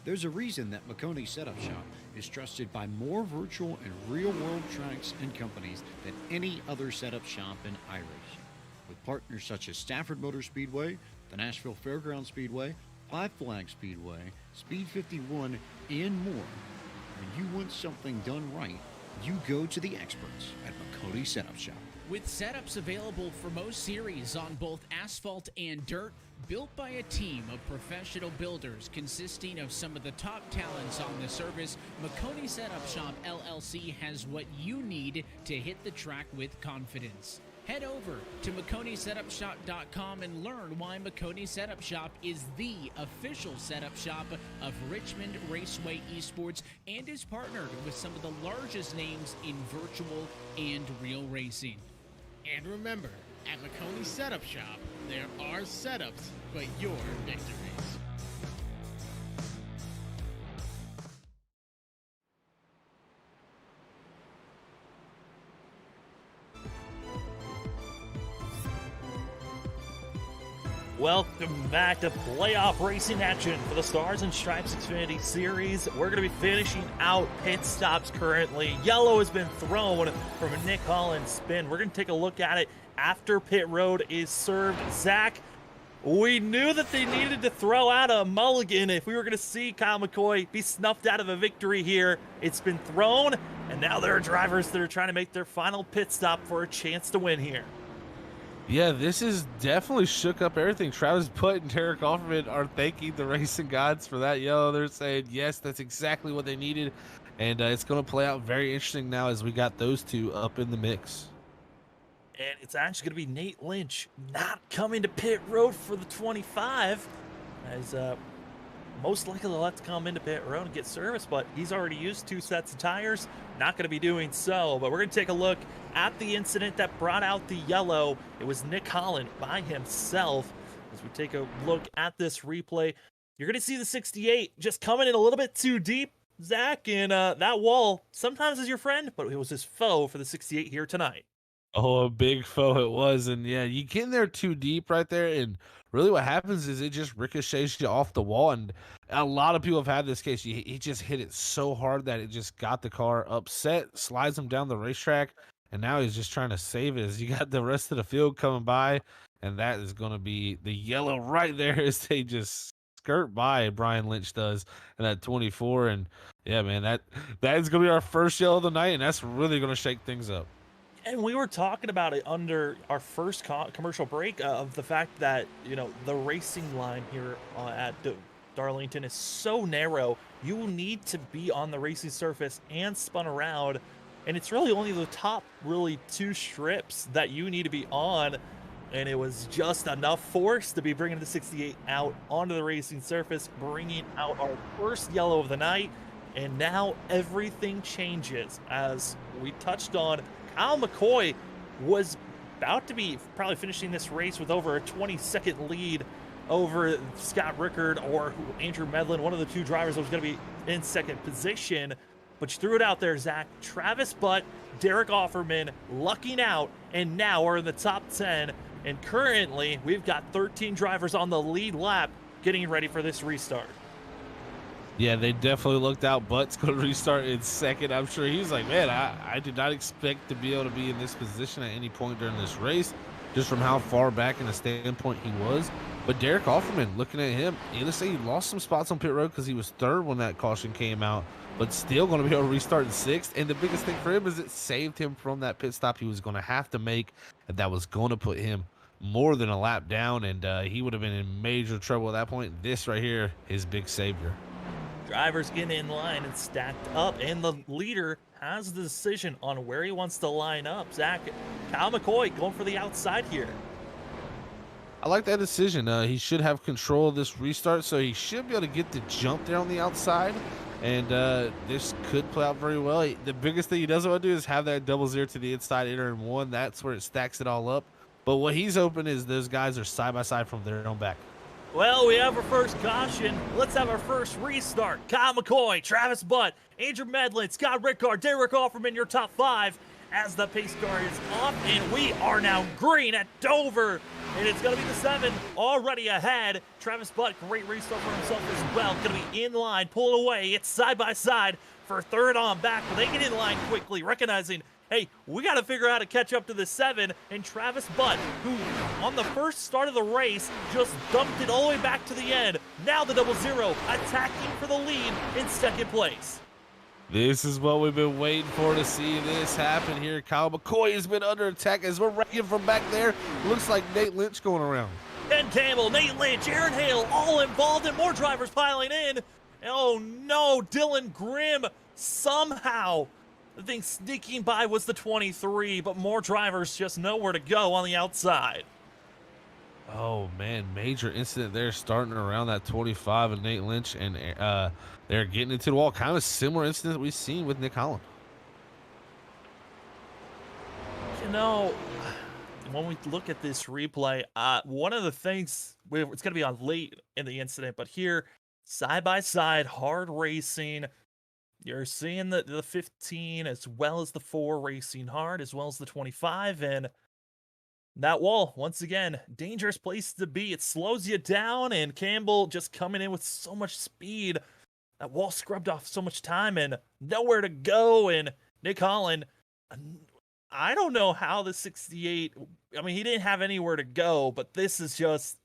There's a reason that Makoni Setup Shop is trusted by more virtual and real-world tracks and companies than any other setup shop in iRacing. With partners such as Stafford Motor Speedway, the Nashville Fairground Speedway, Five Flag Speedway, Speed 51, and more. When you want something done right, you go to the experts at Makoni Setup Shop. With setups available for most series on both asphalt and dirt, built by a team of professional builders consisting of some of the top talents on the service, Makoni Setup Shop LLC has what you need to hit the track with confidence. Head over to MakoniSetupShop.com and learn why Makoni Setup Shop is the official setup shop of Richmond Raceway Esports and is partnered with some of the largest names in virtual and real racing. And remember, at Makoni Setup Shop, there are setups, but your victories. Welcome back to playoff racing action for the Stars and Stripes Xfinity Series. We're going to be finishing out pit stops currently. Yellow has been thrown from a Nick Holland spin. We're going to take a look at it after pit road is served. Zach, we knew that they needed to throw out a mulligan if we were going to see Kyle McCoy be snuffed out of a victory here. It's been thrown, and now there are drivers that are trying to make their final pit stop for a chance to win here. Yeah, this is definitely shook up everything. Travis Butt and Derek Offerman are thanking the racing gods for that yellow. They're saying, yes, that's exactly what they needed. And it's going to play out very interesting now as we got those two up in the mix. And it's actually going to be Nate Lynch not coming to pit road for the 25. As most likely they'll have to come into pit road and get service, but he's already used 2 sets of tires. Not going to be doing so, but we're going to take a look at the incident that brought out the yellow. It was Nick Holland by himself. As we take a look at this replay, you're going to see the 68 just coming in a little bit too deep, Zach, and that wall sometimes is your friend, but it was his foe for the 68 here tonight. Oh, a big foe it was. And yeah, you get in there too deep right there. And really what happens is it just ricochets you off the wall. And a lot of people have had this case. He just hit it so hard that it just got the car upset, slides him down the racetrack. And now he's just trying to save it as you got the rest of the field coming by. And that is going to be the yellow right there as they just skirt by. Brian Lynch does in that 24. And yeah, man, that is going to be our first yellow of the night. And that's really going to shake things up. And we were talking about it under our first commercial break of the fact that, you know, the racing line here at Darlington is so narrow. You will need to be on the racing surface and spun around. And it's really only the top really 2 strips that you need to be on. And it was just enough force to be bringing the 68 out onto the racing surface, bringing out our first yellow of the night. And now everything changes. As we touched on, Kyle McCoy was about to be probably finishing this race with over a 20-second lead over Scott Rickard or Andrew Medlin, one of the 2 drivers that was going to be in second position. But you threw it out there, Zach. Travis Butt, Derek Offerman lucking out, and now we're in the top 10. And currently, we've got 13 drivers on the lead lap getting ready for this restart. Yeah, they definitely looked out. Butt's going to restart in second. I'm sure he's like, man, I did not expect to be able to be in this position at any point during this race, just from how far back in the standpoint he was. But Derek Offerman, looking at him, let's say he lost some spots on pit road because he was third when that caution came out, but still going to be able to restart in sixth. And the biggest thing for him is it saved him from that pit stop he was going to have to make, and that was going to put him more than a lap down, and he would have been in major trouble at that point. This right here, his big savior. Drivers getting in line and stacked up, and the leader has the decision on where he wants to line up. Zach, Kyle McCoy going for the outside here. I like that decision. He should have control of this restart, so he should be able to get the jump there on the outside, and this could play out very well. The biggest thing he doesn't want to do is have that double zero to the inside inner in 1. That's where it stacks it all up. But what he's hoping is those guys are side by side from their own back. Well, we have our first caution. Let's have our first restart. Kyle McCoy, Travis Butt, Andrew Medlin, Scott Rickard, Derek Offerman, your top 5. as the pace car is off, and we are now green at Dover. And it's going to be the 7 already ahead. Travis Butt, great race start for himself as well. Going to be in line, pulling away. It's side by side for third on back, but they get in line quickly, recognizing, hey, we got to figure out how to catch up to the 7. And Travis Butt, who on the first start of the race just dumped it all the way back to the end. Now the 00 attacking for the lead in second place. This is what we've been waiting for, to see this happen here. Kyle McCoy has been under attack as we're ranking from back there. Looks like Nate Lynch going around. Ben Campbell, Nate Lynch, Aaron Hale, all involved, and more drivers piling in. Oh no, Dylan Grimm somehow, I think sneaking by was the 23, but more drivers just nowhere to go on the outside. Oh man, major incident there starting around that 25 of Nate Lynch, and they're getting into the wall. Kind of similar incident that we've seen with Nick Holland. You know, when we look at this replay, one of the things, it's going to be on late in the incident, but here, side by side, hard racing. You're seeing the 15 as well as the 4 racing hard, as well as the 25, and that wall, once again, dangerous place to be. It slows you down, and Campbell just coming in with so much speed. That wall scrubbed off so much time and nowhere to go. And Nick Holland, I don't know how the 68, I mean, he didn't have anywhere to go, but this is just,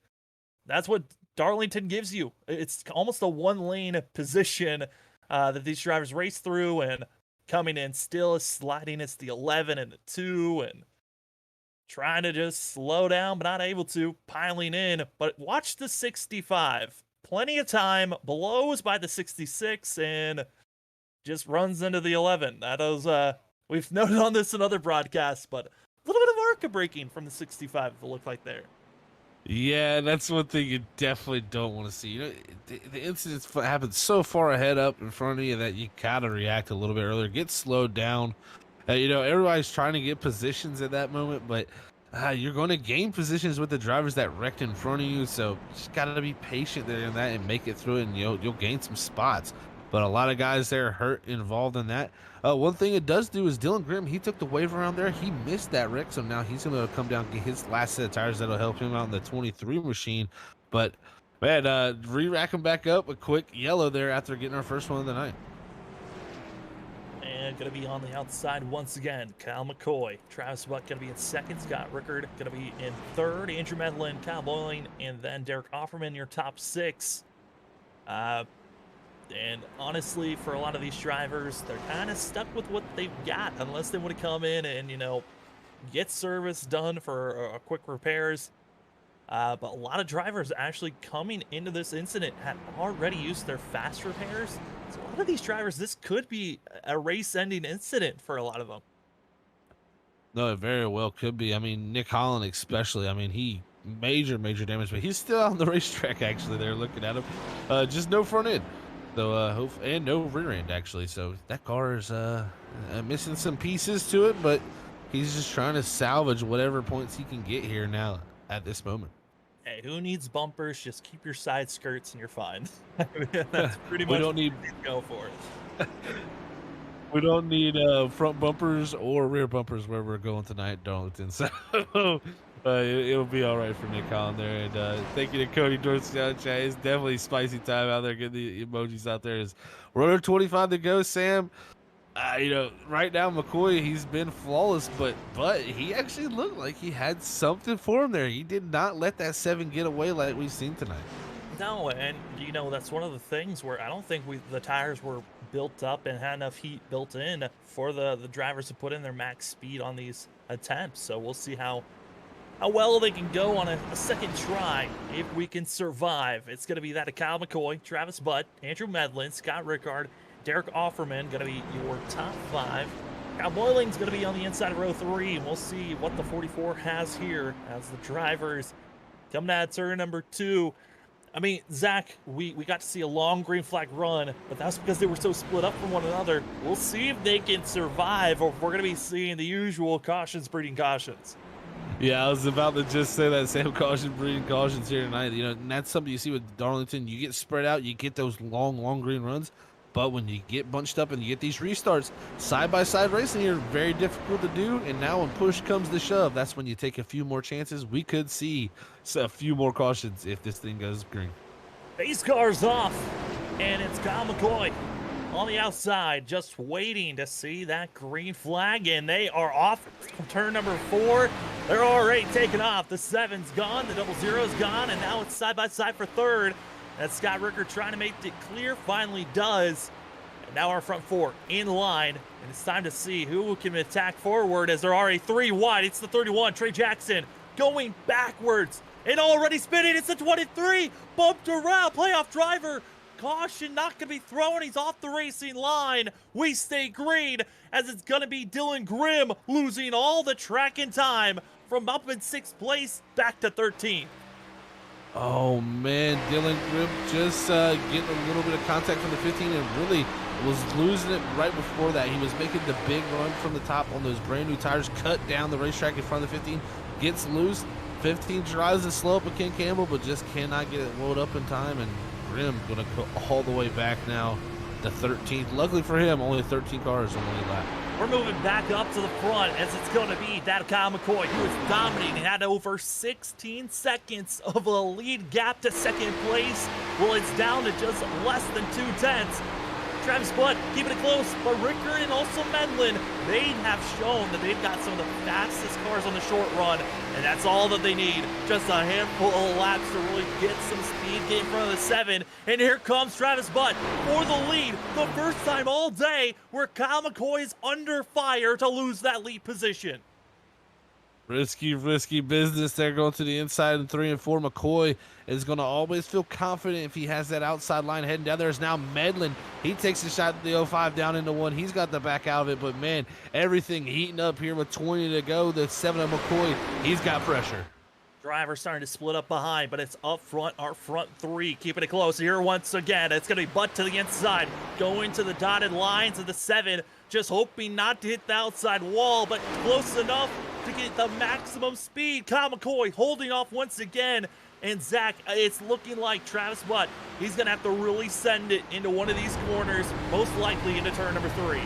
that's what Darlington gives you. It's almost a one-lane position that these drivers race through, and coming in still is sliding. It's the 11 and the 2, and trying to just slow down, but not able to, piling in. But watch the 65. Plenty of time, blows by the 66, and just runs into the 11. That is, we've noted on this in other broadcasts, but a little bit of ARCA braking from the 65, it looked like there. Yeah, that's one thing you definitely don't want to see. You know, the incidents happen so far ahead up in front of you that you gotta react a little bit earlier, get slowed down. You know, everybody's trying to get positions at that moment, but you're going to gain positions with the drivers that wrecked in front of you. So just got to be patient there in that and make it through it, and you'll gain some spots. But a lot of guys there hurt involved in that. One thing it does do is Dylan Grimm, he took the wave around there. He missed that wreck, so now he's going to come down and get his last set of tires that'll help him out in the 23 machine. But, man, re-rack him back up, a quick yellow there after getting our first one of the night. And going to be on the outside once again, Kyle McCoy. Travis Butt going to be in second. Scott Rickard going to be in third. Andrew Medlin, Kyle Boyling, and then Derek Offerman, your top 6. And honestly, for a lot of these drivers, they're kind of stuck with what they've got, unless they want to come in and, you know, get service done for quick repairs. But a lot of drivers actually coming into this incident had already used their fast repairs. So a lot of these drivers, this could be a race-ending incident for a lot of them. No, it very well could be. I mean, Nick Holland especially. I mean, he major damage, but he's still on the racetrack actually. They're looking at him. Just no front end. So and no rear end actually. So that car is missing some pieces to it, but he's just trying to salvage whatever points he can get here now at this moment. Hey, who needs bumpers? Just keep your side skirts and you're fine. I mean, that's pretty much we don't what need you need to go for it. We don't need front bumpers or rear bumpers where we're going tonight, Darlington. So it'll be all right for Nick Holland there. And thank you to Cody Dorsey out chat. It's definitely spicy time out there. Getting the emojis out there. Is we're under 25 to go, Sam. You know, right now McCoy, he's been flawless, but he actually looked like he had something for him there. He did not let that 7 get away like we've seen tonight. No, and you know, that's one of the things where I don't think the tires were built up and had enough heat built in for the drivers to put in their max speed on these attempts. So we'll see how well they can go on a second try if we can survive. It's going to be that of Kyle McCoy, Travis Butt, Andrew Medlin, Scott Rickard, Derek Offerman, going to be your top 5. Kyle Boyling's going to be on the inside of row 3, and we'll see what the 44 has here as the drivers coming at turn number 2. I mean, Zach, we got to see a long green flag run, but that's because they were so split up from one another. We'll see if they can survive, or if we're going to be seeing the usual cautions breeding cautions. Yeah, I was about to just say that same caution breeding cautions here tonight. You know, and that's something you see with Darlington. You get spread out, you get those long green runs. But when you get bunched up and you get these restarts, side-by-side racing here, very difficult to do. And now when push comes to shove, that's when you take a few more chances. We could see a few more cautions if this thing goes green. Base car's off, and it's Kyle McCoy on the outside, just waiting to see that green flag, and they are off turn number 4. They're already taken off. The 7's gone, the 00's gone, and now it's side-by-side for 3rd. That's Scott Ricker trying to make it clear, finally does. And now our front 4 in line, and it's time to see who can attack forward as they're already 3 wide. It's the 31, Trey Jackson, going backwards and already spinning. It's the 23, bumped around, playoff driver. Caution not going to be thrown. He's off the racing line. We stay green as it's going to be Dylan Grimm losing all the track and time from up in 6th place back to 13th. Oh man, Dylan Grimm just getting a little bit of contact from the 15 and really was losing it right before that. He was making the big run from the top on those brand new tires, cut down the racetrack in front of the 15, gets loose. 15 tries to slow up with Ken Campbell, but just cannot get it rolled up in time, and Grimm gonna go all the way back now to 13th. Luckily for him, only 13 cars on the lead lap. We're moving back up to the front as it's going to be that Kyle McCoy, who is dominating, had over 16 seconds of a lead gap to 2nd place. Well, it's down to just less than 2/10. Travis Butt keeping it close, but Ricker and also Medlin, they have shown that they've got some of the fastest cars on the short run, and that's all that they need. Just a handful of laps to really get some speed, get in front of the 7, and here comes Travis Butt for the lead. The first time all day where Kyle McCoy is under fire to lose that lead position. Risky business there going to the inside in 3 and 4. McCoy is going to always feel confident if he has that outside line heading down. There's now Medlin. He takes a shot at the 05 down into 1. He's got the back out of it, but man, everything heating up here with 20 to go. The 7 of McCoy, he's got pressure. Driver starting to split up behind, but it's up front, our front 3, keeping it close here once again. It's going to be Butt to the inside, going to the dotted lines of the 7, just hoping not to hit the outside wall, but close enough to get the maximum speed. Kyle McCoy holding off once again, and Zach, it's looking like Travis Butt, he's going to have to really send it into one of these corners, most likely into turn number 3.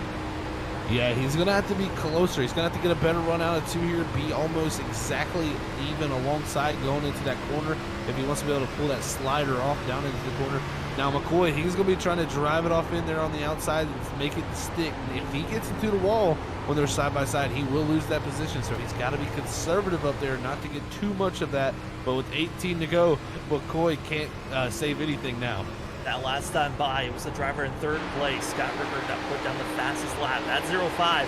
Yeah, he's going to have to be closer. He's going to have to get a better run out of 2 here, be almost exactly even alongside going into that corner if he wants to be able to pull that slider off down into the corner. Now, McCoy, he's going to be trying to drive it off in there on the outside and make it stick. If he gets into the wall when they're side by side, he will lose that position. So he's got to be conservative up there, not to get too much of that. But with 18 to go, McCoy can't save anything now. That last time by, it was the driver in 3rd place. Scott Ricker got put down the fastest lap. That 05.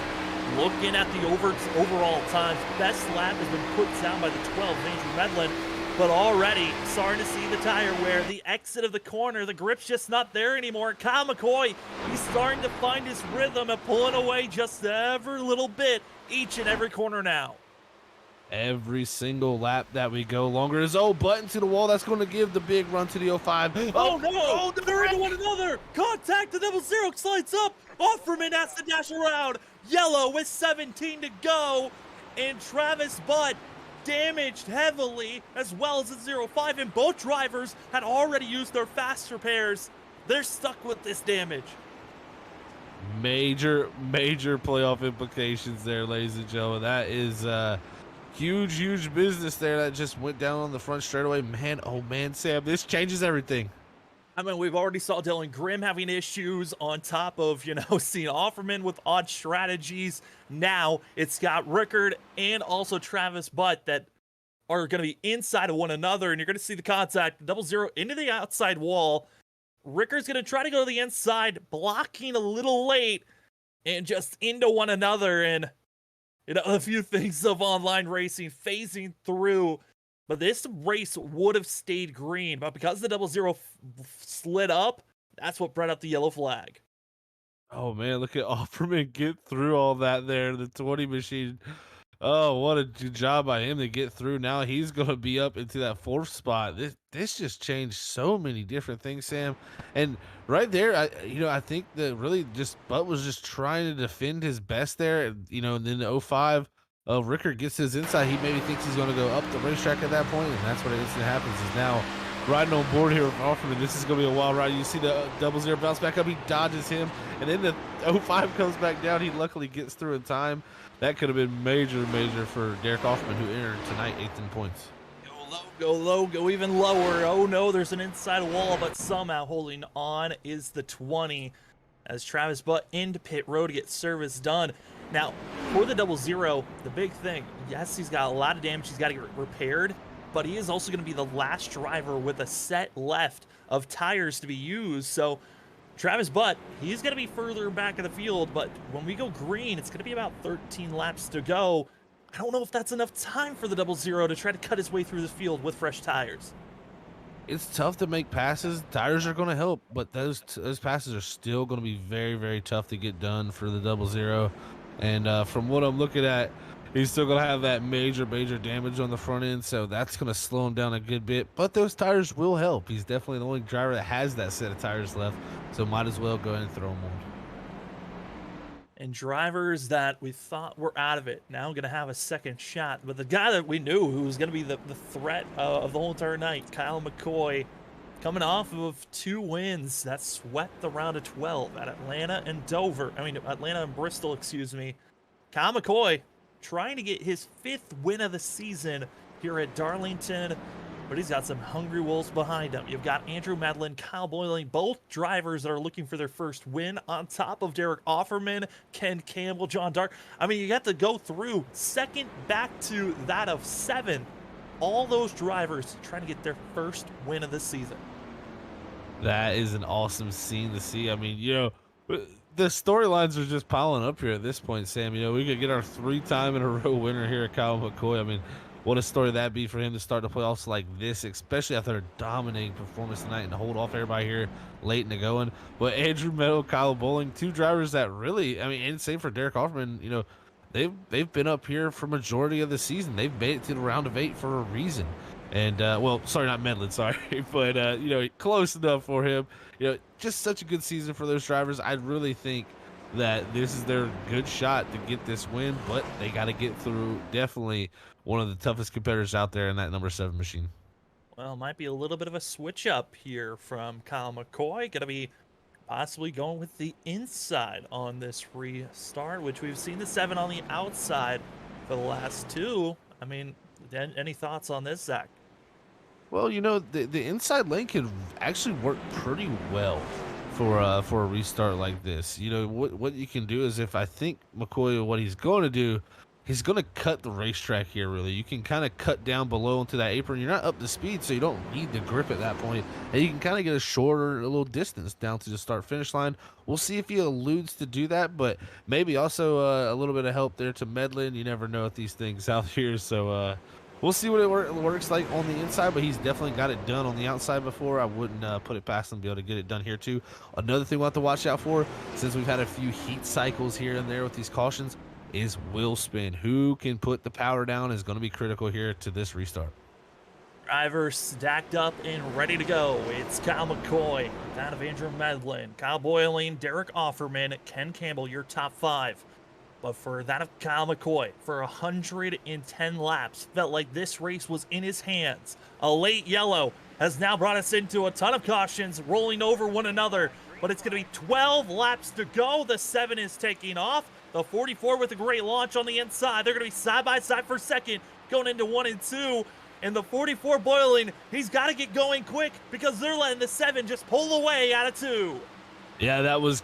Looking at the overall times, best lap has been put down by the 12, Andrew Medlin. But already starting to see the tire wear, the exit of the corner, the grip's just not there anymore. Kyle McCoy, he's starting to find his rhythm and pulling away just every little bit, each and every corner now. Every single lap that we go longer is, button to the wall. That's going to give the big run to the 05. Oh no! They're into one another! Contact, the 00 slides up! Offerman has to dash around! Yellow with 17 to go! And Travis Butt damaged heavily, as well as the 05, and both drivers had already used their fast repairs. They're stuck with this damage. Major playoff implications there, ladies and gentlemen. That is huge business there that just went down on the front straightaway. Man, oh man, Sam, this changes everything. I mean, we've already saw Dylan Grimm having issues on top of, seeing Offerman with odd strategies. Now it's got Rickard and also Travis Butt that are going to be inside of one another, and you're going to see the contact, 00 into the outside wall. Rickard's going to try to go to the inside, blocking a little late, and just into one another, and a few things of online racing phasing through. But this race would have stayed green, but because the 00 slid up, that's what brought up the yellow flag. Oh man, look at Offerman get through all that there, the 20 machine. Oh, what a job by him to get through. Now he's going to be up into that 4th spot. This just changed so many different things, Sam. And right there, I think that really just Butt was just trying to defend his best there. And then the 05, Rickard gets his inside. He maybe thinks he's going to go up the racetrack at that point, and that's what instantly happens. Is now riding on board here with Offerman. This is going to be a wild ride. You see the 00 bounce back up. He dodges him. And then the 05 comes back down. He luckily gets through in time. That could have been major for Derek Offerman, who entered tonight 8th in points. Go low, go even lower. Oh no, there's an inside wall, but somehow holding on is the 20 as Travis Butt into pit road to get service done. Now, for the 00, the big thing, yes, he's got a lot of damage he's got to get repaired, but he is also going to be the last driver with a set left of tires to be used. So Travis Butt, he's going to be further back in the field, but when we go green, it's going to be about 13 laps to go. I don't know if that's enough time for the 00 to try to cut his way through the field with fresh tires. It's tough to make passes. Tires are going to help, but those passes are still going to be very tough to get done for the 00. And from what I'm looking at, he's still going to have that major damage on the front end, so that's going to slow him down a good bit. But those tires will help. He's definitely the only driver that has that set of tires left, so might as well go ahead and throw them on. And drivers that we thought were out of it now going to have a second shot. But the guy that we knew who was going to be the threat of the whole entire night, Kyle McCoy, coming off of 2 wins that swept the round of 12 at Atlanta and Bristol, excuse me. Kyle McCoy trying to get his 5th win of the season here at Darlington, but he's got some hungry wolves behind him. You've got Andrew Medlin, Kyle Boyling, both drivers that are looking for their first win on top of Derek Offerman, Ken Campbell, John Dart. I mean, you got to go through second back to that of 7. All those drivers trying to get their first win of the season. That is an awesome scene to see. I mean, the storylines are just piling up here at this point, Sam. We could get our 3-time in a row winner here at Kyle McCoy. I mean, what a story that'd be for him to start the playoffs like this, especially after a dominating performance tonight and to hold off everybody here late in the going. But Andrew Meadow, Kyle Bowling, 2 drivers that really, and same for Derek Offerman, they've been up here for majority of the season. They've made it to the round of 8 for a reason. And, well, sorry, not Medlin, sorry. But, close enough for him. Just such a good season for those drivers. I really think that this is their good shot to get this win, but they got to get through definitely one of the toughest competitors out there in that number 7 machine. Well, might be a little bit of a switch up here from Kyle McCoy. Going to be possibly going with the inside on this restart, which we've seen the 7 on the outside for the last 2. I mean, any thoughts on this, Zach? Well, the inside lane can actually work pretty well for a restart like this. What you can do is, if I think McCoy, what he's going to do, he's going to cut the racetrack here, really. You can kind of cut down below into that apron. You're not up to speed, so you don't need the grip at that point. And you can kind of get a little distance down to the start-finish line. We'll see if he alludes to do that, but maybe also a little bit of help there to Medlin. You never know with these things out here, so we'll see what it works like on the inside, but he's definitely got it done on the outside before. I wouldn't put it past him to be able to get it done here, too. Another thing we'll have to watch out for, since we've had a few heat cycles here and there with these cautions, is wheel spin. Who can put the power down is going to be critical here to this restart. Drivers stacked up and ready to go. It's Kyle McCoy, down of Andrew Medlin, Kyle Boyling, Derek Offerman, Ken Campbell, your top 5. But for that of Kyle McCoy, for 110 laps, felt like this race was in his hands. A late yellow has now brought us into a ton of cautions, rolling over one another. But it's going to be 12 laps to go. The 7 is taking off. The 44 with a great launch on the inside. They're going to be side by side for second, going into 1 and 2. And the 44 Boiling, he's got to get going quick because they're letting the 7 just pull away out of 2. Yeah, that was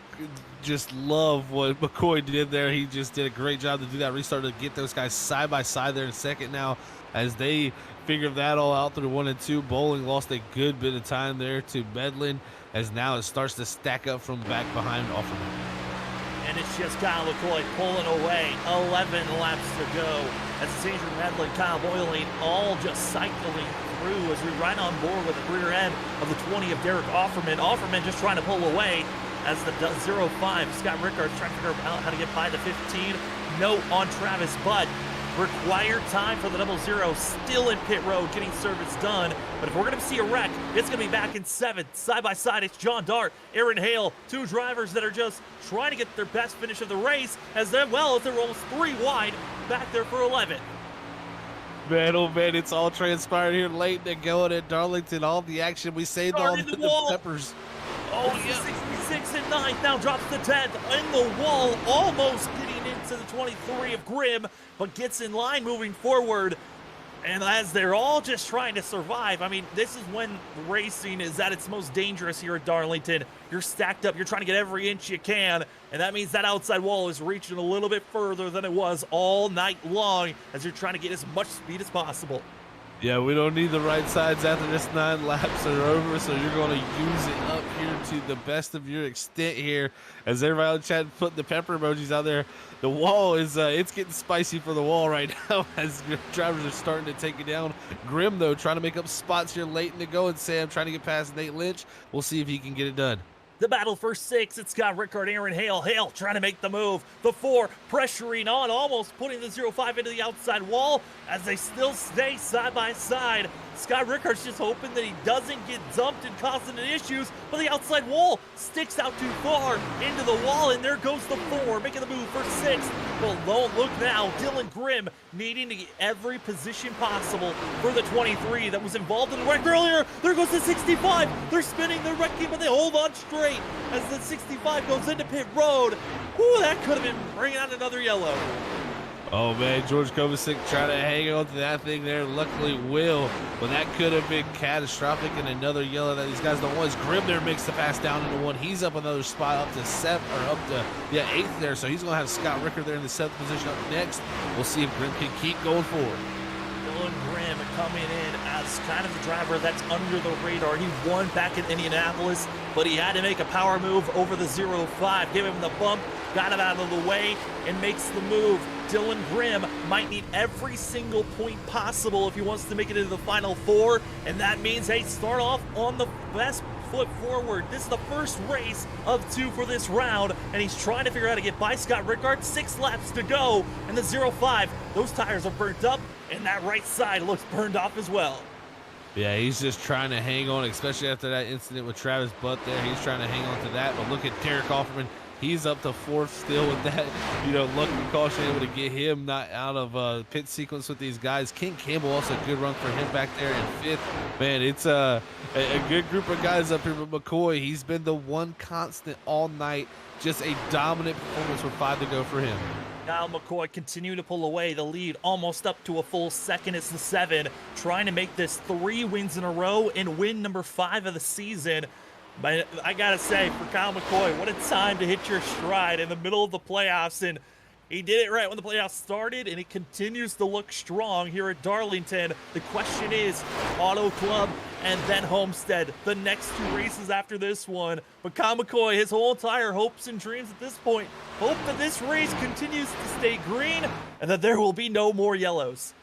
just love what McCoy did there. He just did a great job to do that restart to get those guys side by side there in second now as they figured that all out through 1 and 2. Bowling lost a good bit of time there to Medlin as now it starts to stack up from back behind Offerman. And it's just Kyle McCoy pulling away. 11 laps to go. As it's Andrew Medlin, Kyle Boyling, all just cycling through as we ride on board with the rear end of the 20 of Derek Offerman. Offerman just trying to pull away as the 05 Scott Rickard's trying to figure out how to get by the 15. Note on Travis Butt. Required time for the 00, still in pit road, getting service done. But if we're going to see a wreck, it's going to be back in 7. Side by side, it's John Dart, Aaron Hale, 2 drivers that are just trying to get their best finish of the race, as they're almost 3 wide back there for 11. Man, oh man, it's all transpired here late and going at Darlington. All the action we saved all Starting the the wall. peppers. Oh, yeah. 66 and 9th, now drops the 10th in the wall, almost getting into the 23 of Grim, but gets in line moving forward. And as they're all just trying to survive, I mean, this is when racing is at its most dangerous here at Darlington. You're stacked up, you're trying to get every inch you can, and that means that outside wall is reaching a little bit further than it was all night long as you're trying to get as much speed as possible. Yeah, we don't need the right sides after this 9 laps are over, so you're going to use it up here to the best of your extent here. As everybody on chat put the pepper emojis out there, the wall is it's getting spicy for the wall right now as your drivers are starting to take it down. Grim, though, trying to make up spots here late in the go, and Sam trying to get past Nate Lynch. We'll see if he can get it done. The battle for 6, it's got Rickard, Aaron, Hale trying to make the move. The 4 pressuring on, almost putting the 0-5 into the outside wall as they still stay side by side. Scott Rickard's just hoping that he doesn't get dumped and causing issues, but the outside wall sticks out too far into the wall, and there goes the 4, making the move for 6. But don't look now, Dylan Grimm needing to get every position possible for the 23 that was involved in the wreck earlier. There goes the 65. They're spinning, they're wrecking, but they hold on straight as the 65 goes into pit road. Ooh, that could have been bringing out another yellow. Oh man, George Kovacic trying to hang on to that thing there. Luckily will, but that could have been catastrophic, and another yellow that these guys don't want. Is Grim there makes the pass down into 1. He's up another spot up to 7 or up to 8th there, so he's gonna have Scott Rickard there in the 7th position up next. We'll see if Grim can keep going forward. Dylan Grimm coming in as kind of the driver that's under the radar. He won back in Indianapolis, but he had to make a power move over the 0-5, give him the bump, got him out of the way, and makes the move. Dylan Grimm might need every single point possible if he wants to make it into the final 4, and that means, hey, start off on the best foot forward. This is the first race of 2 for this round, and he's trying to figure out how to get by Scott Rickard. 6 laps to go, and the 0-5, those tires are burnt up, and that right side looks burned off as well. Yeah, he's just trying to hang on, especially after that incident with Travis Butt there. He's trying to hang on to that, but look at Derek Offerman. He's up to 4th still with that, lucky caution able to get him not out of pit sequence with these guys. King Campbell also a good run for him back there in 5th. Man, it's a good group of guys up here, but McCoy, he's been the one constant all night. Just a dominant performance with 5 to go for him. Now McCoy continuing to pull away the lead, almost up to a full second. It's the 7, trying to make this 3 wins in a row and win number 5 of the season. But I gotta say, for Kyle McCoy, what a time to hit your stride in the middle of the playoffs. And he did it right when the playoffs started, and he continues to look strong here at Darlington. The question is, Auto Club and then Homestead, the next 2 races after this one. But Kyle McCoy, his whole entire hopes and dreams at this point, hope that this race continues to stay green and that there will be no more yellows.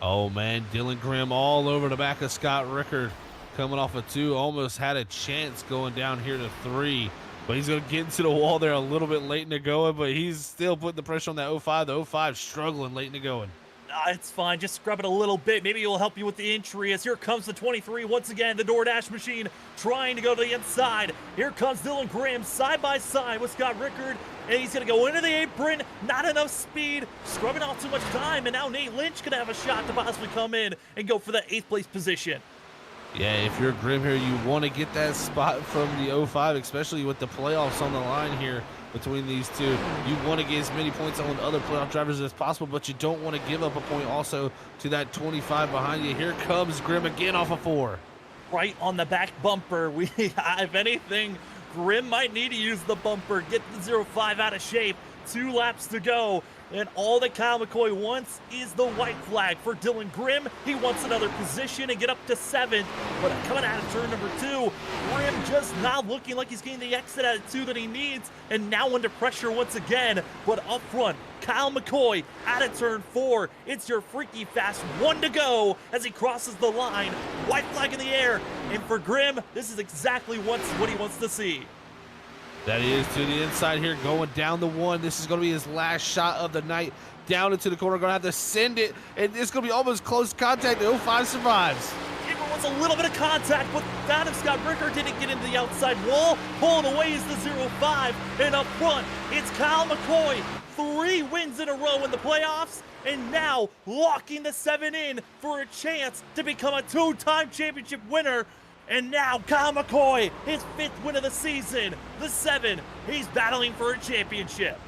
Oh man, Dylan Grimm all over the back of Scott Rickard. Coming off of 2, almost had a chance going down here to 3. But he's going to get into the wall there a little bit late in the going, but he's still putting the pressure on that 05. The 05 struggling late in the going. It's fine. Just scrub it a little bit. Maybe it'll help you with the entry as here comes the 23. Once again, the DoorDash machine trying to go to the inside. Here comes Dylan Graham side by side with Scott Rickard, and he's going to go into the apron. Not enough speed, scrubbing off too much time, and now Nate Lynch could have a shot to possibly come in and go for the 8th place position. Yeah, if you're Grim here, you want to get that spot from the 05, especially with the playoffs on the line here between these two. You want to get as many points on other playoff drivers as possible, but you don't want to give up a point also to that 25 behind you. Here comes Grim again off of 4. Right on the back bumper. If anything, Grim might need to use the bumper, get the 05 out of shape. 2 laps to go. And all that Kyle McCoy wants is the white flag for Dylan Grimm. He wants another position and get up to 7th. But coming out of turn number 2, Grimm just not looking like he's getting the exit out of 2 that he needs. And now under pressure once again. But up front, Kyle McCoy out of turn 4. It's your freaky fast 1 to go as he crosses the line. White flag in the air. And for Grimm, this is exactly what he wants to see. That is to the inside here, going down the 1. This is going to be his last shot of the night. Down into the corner, going to have to send it. And it's going to be almost close contact. The 05 survives. Keeper once gets a little bit of contact, but Adam Scott Ricker didn't get into the outside wall. Pulling away is the 0-5, and up front, it's Kyle McCoy. 3 wins in a row in the playoffs, and now locking the 7 in for a chance to become a 2-time championship winner. And now Kyle McCoy, his 5th win of the season, the 7, he's battling for a championship.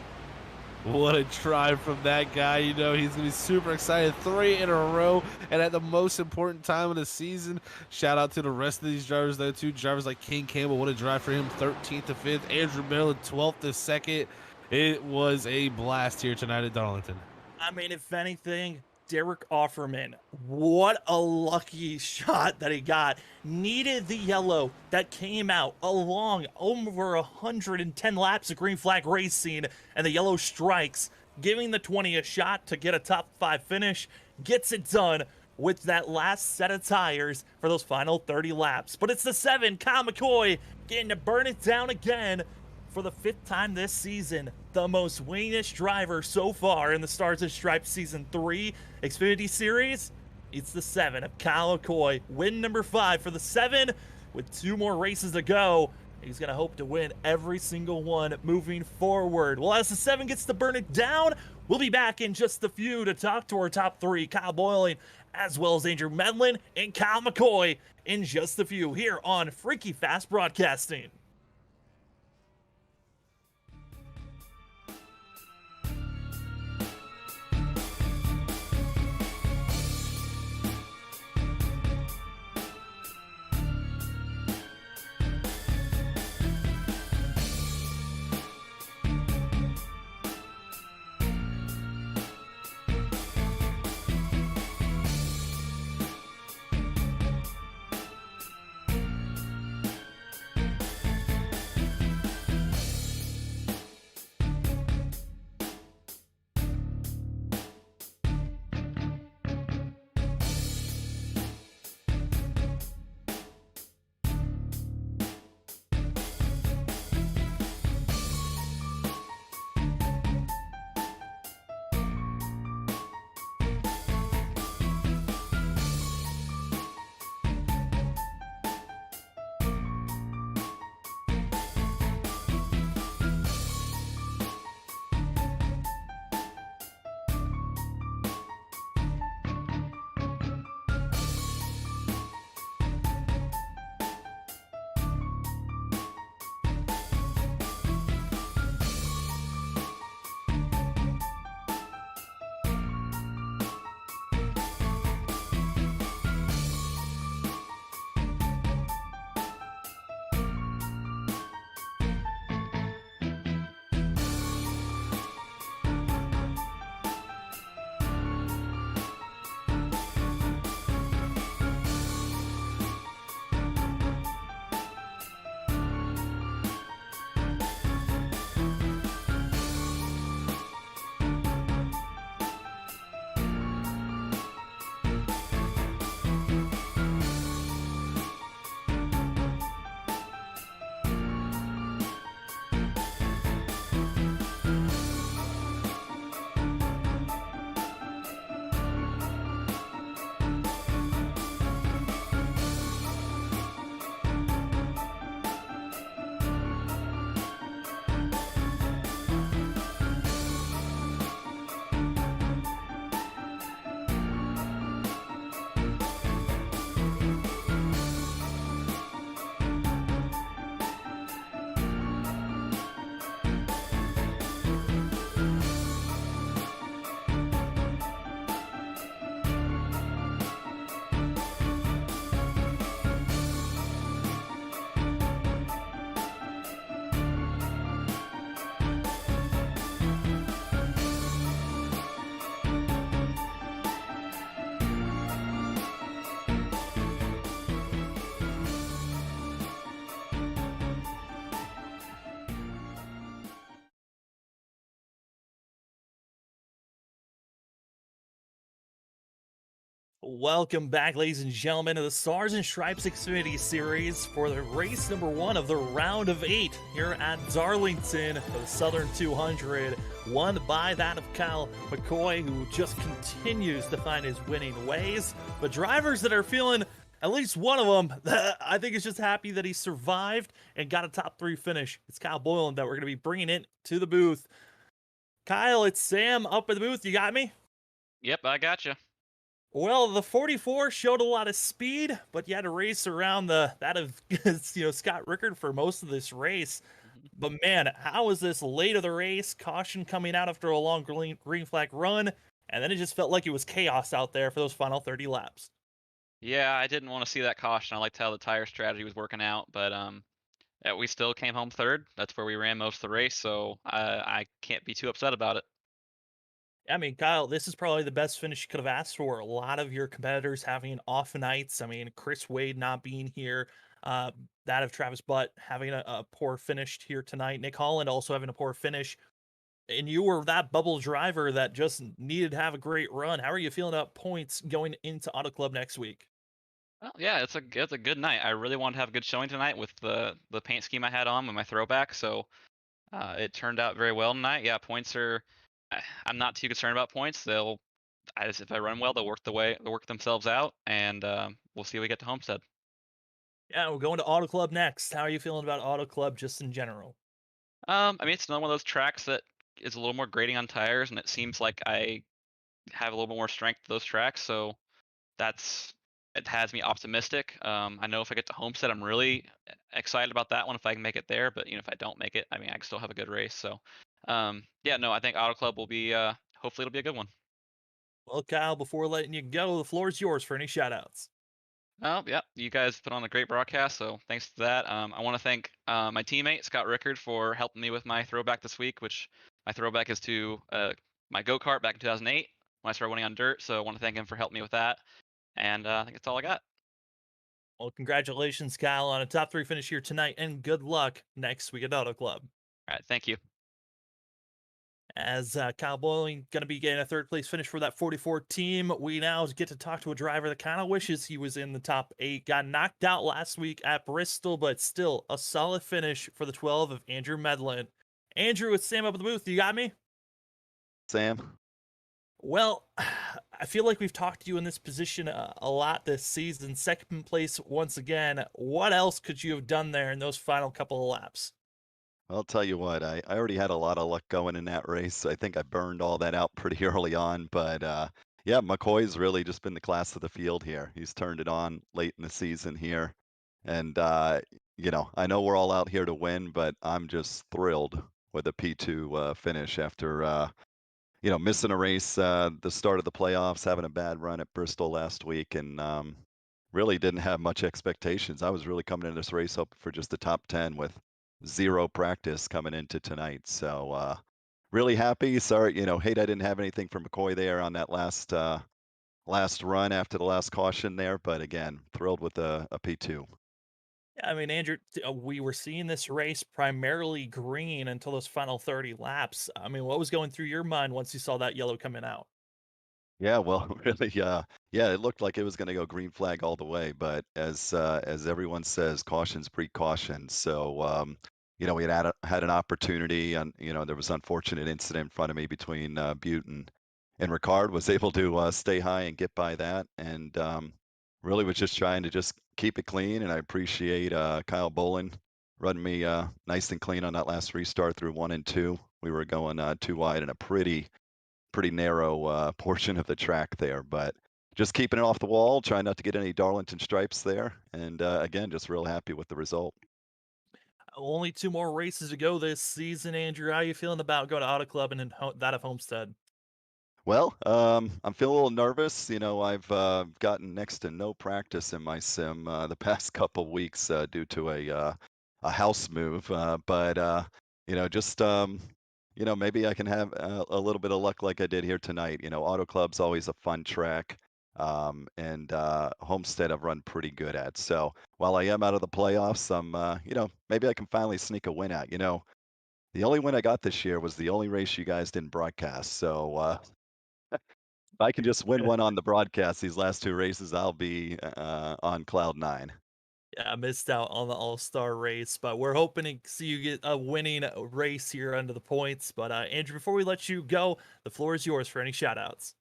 What a drive from that guy. You know, he's going to be super excited. 3 in a row, and at the most important time of the season. Shout out to the rest of these drivers, though, too. Drivers like King Campbell, what a drive for him. 13th to 5th. Andrew Maryland, 12th to 2nd. It was a blast here tonight at Darlington. I mean, if anything, Derek Offerman, what a lucky shot that he got. Needed the yellow that came out along over 110 laps of green flag racing, and the yellow strikes, giving the 20 a shot to get a top 5 finish. Gets it done with that last set of tires for those final 30 laps. But it's the 7, Kyle McCoy, getting to burn it down again for the 5th time this season. The most winningest driver so far in the Stars and Stripes Season 3 Xfinity Series. It's the 7 of Kyle McCoy. Win number 5 for the 7 with 2 more races to go. He's going to hope to win every single one moving forward. Well, as the 7 gets to burn it down, we'll be back in just a few to talk to our top 3, Kyle Boylan, as well as Andrew Medlin and Kyle McCoy in just a few here on Freaky Fast Broadcasting. Welcome back, ladies and gentlemen, to the Stars and Stripes Xfinity Series for the race number 1 of the round of 8 here at Darlington for the Southern 200, won by that of Kyle McCoy, who just continues to find his winning ways. But drivers that are feeling at least one of them, I think, is just happy that he survived and got a top 3 finish. It's Kyle Boylan that we're going to be bringing in to the booth. Kyle, it's Sam up at the booth. You got me? Yep, I gotcha. Well, the 44 showed a lot of speed, but you had to race around that of Scott Rickard for most of this race. But man, how was this late of the race? Caution coming out after a long green flag run, and then it just felt like it was chaos out there for those final 30 laps. Yeah, I didn't want to see that caution. I liked how the tire strategy was working out, but yeah, we still came home third. That's where we ran most of the race, so I can't be too upset about it. I mean, Kyle, this is probably the best finish you could have asked for. A lot of your competitors having off nights. I mean, Chris Wade not being here, uh, that of Travis Butt having a poor finish here tonight. Nick Holland also having a poor finish. And you were that bubble driver that just needed to have a great run. How are you feeling about points going into Auto Club next week? Well, yeah, it's a good night. I really wanted to have a good showing tonight with the paint scheme I had on with my throwback, so it turned out very well tonight. Yeah, points are. I'm not too concerned about points. If I run well, they'll work themselves out, and we'll see when we get to Homestead. Yeah, we're going to Auto Club next. How are you feeling about Auto Club just in general? I mean, it's another one of those tracks that is a little more grading on tires, and it seems like I have a little bit more strength to those tracks, so that's it has me optimistic. I know if I get to Homestead, I'm really excited about that one if I can make it there. But if I don't make it, I mean, I can still have a good race. So, yeah, no, I think Auto Club will be. Hopefully, it'll be a good one. Well, Kyle, before letting you go, the floor is yours for any shout outs. Oh, yeah, you guys put on a great broadcast, so thanks to that. I want to thank my teammate Scott Rickard for helping me with my throwback this week, which my throwback is to my go kart back in 2008 when I started winning on dirt. So I want to thank him for helping me with that. And I think that's all I got. Well, congratulations, Kyle, on a top 3 finish here tonight, and good luck next week at Auto Club. All right, thank you. As Kyle Boylan going to be getting a 3rd place finish for that 44 team, we now get to talk to a driver that kind of wishes he was in the top 8. Got knocked out last week at Bristol, but still a solid finish for the 12 of Andrew Medlin. Andrew, it's Sam up at the booth. You got me? Sam? Well, I feel like we've talked to you in this position a lot this season. 2nd place once again. What else could you have done there in those final couple of laps? I'll tell you what, I already had a lot of luck going in that race. I think I burned all that out pretty early on, but yeah, McCoy's really just been the class of the field here. He's turned it on late in the season here. And, I know we're all out here to win, but I'm just thrilled with a P2 finish after, missing a race the start of the playoffs, having a bad run at Bristol last week, and really didn't have much expectations. I was really coming into this race hoping for just the top 10 with zero practice coming into tonight. So really happy. Sorry, hate I didn't have anything for McCoy there on that last run after the last caution there. But again, thrilled with a P2. Yeah, I mean, Andrew, we were seeing this race primarily green until those final 30 laps. I mean, what was going through your mind once you saw that yellow coming out? Yeah, well, really, yeah, it looked like it was going to go green flag all the way, but as everyone says, caution's precaution. So, we had an opportunity, and there was an unfortunate incident in front of me between Butte and Ricard. Was able to stay high and get by that, and really was just trying to just keep it clean. And I appreciate Kyle Bolin running me nice and clean on that last restart through 1 and 2. We were going too wide in a pretty narrow portion of the track there, but just keeping it off the wall, trying not to get any Darlington stripes there. And again, just real happy with the result. Only 2 more races to go this season, Andrew. How are you feeling about going to Auto Club and that of Homestead? Well, I'm feeling a little nervous. I've gotten next to no practice in my sim the past couple weeks due to a house move. But just maybe I can have a little bit of luck like I did here tonight. Auto Club's always a fun track, and Homestead I've run pretty good at. So while I am out of the playoffs, maybe I can finally sneak a win out. The only win I got this year was the only race you guys didn't broadcast. So if I can just win one on the broadcast these last 2 races, I'll be on cloud 9. Yeah, I missed out on the All-Star race, but we're hoping to see you get a winning race here under the points. But Andrew, before we let you go, the floor is yours for any shout outs.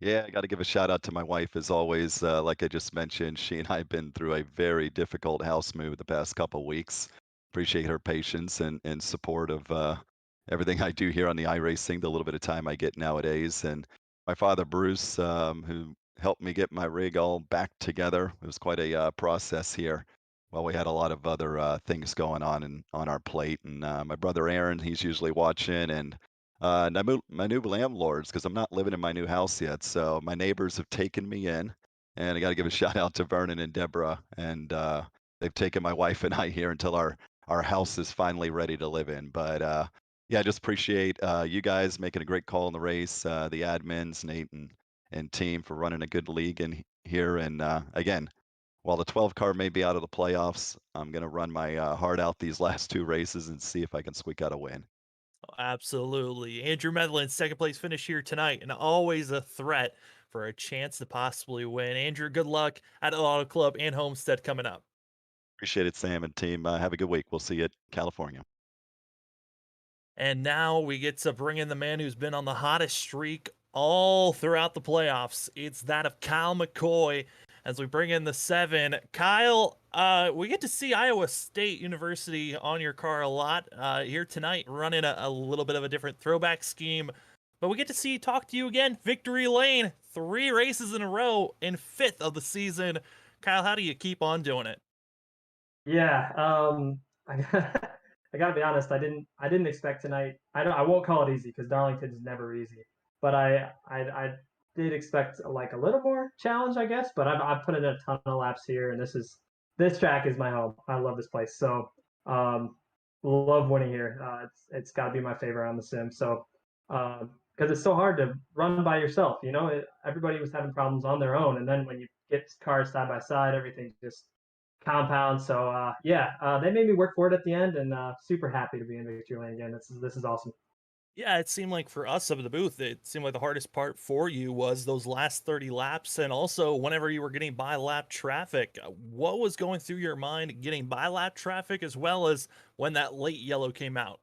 Yeah, I got to give a shout out to my wife as always. Like I just mentioned, she and I have been through a very difficult house move the past couple weeks. Appreciate her patience and support of everything I do here on the iRacing, the little bit of time I get nowadays. And my father, Bruce, who helped me get my rig all back together. It was quite a process here. Well, we had a lot of other things going on our plate. And my brother Aaron, he's usually watching, and my new landlords, because I'm not living in my new house yet. So my neighbors have taken me in, and I got to give a shout out to Vernon and Deborah, and they've taken my wife and I here until our house is finally ready to live in. But yeah, just appreciate you guys making a great call in the race, the admins, Nate and team for running a good league in here. And again, while the 12 car may be out of the playoffs, I'm gonna run my heart out these last two races and see if I can squeak out a win. Absolutely. Andrew Medlin's second place finish here tonight, and always a threat for a chance to possibly win. Andrew, good luck at Auto Club and Homestead coming up. Appreciate it, Sam and team. Have a good week. We'll see you at California. And now we get to bring in the man who's been on the hottest streak all throughout the playoffs. It's that of Kyle McCoy. As we bring in the 7, Kyle, we get to see Iowa State University on your car a lot here tonight, running a little bit of a different throwback scheme. But we get to see talk to you again. Victory Lane, 3 races in a row in 5th of the season. Kyle, how do you keep on doing it? Yeah, I I gotta be honest. I didn't expect tonight. I won't call it easy because Darlington is never easy. But I did expect like a little more challenge, I guess. But I've put in a ton of laps here, and this track is my home. I love this place. So love winning here. It's got to be my favorite on the sim. So because it's so hard to run by yourself. Everybody was having problems on their own, and then when you get cars side by side, everything just compound. So they made me work for it at the end, and super happy to be in victory lane again. This is awesome. Yeah, it seemed like for us up at the booth, it seemed like the hardest part for you was those last 30 laps, and also whenever you were getting by lap traffic. What was going through your mind getting by lap traffic as well as when that late yellow came out?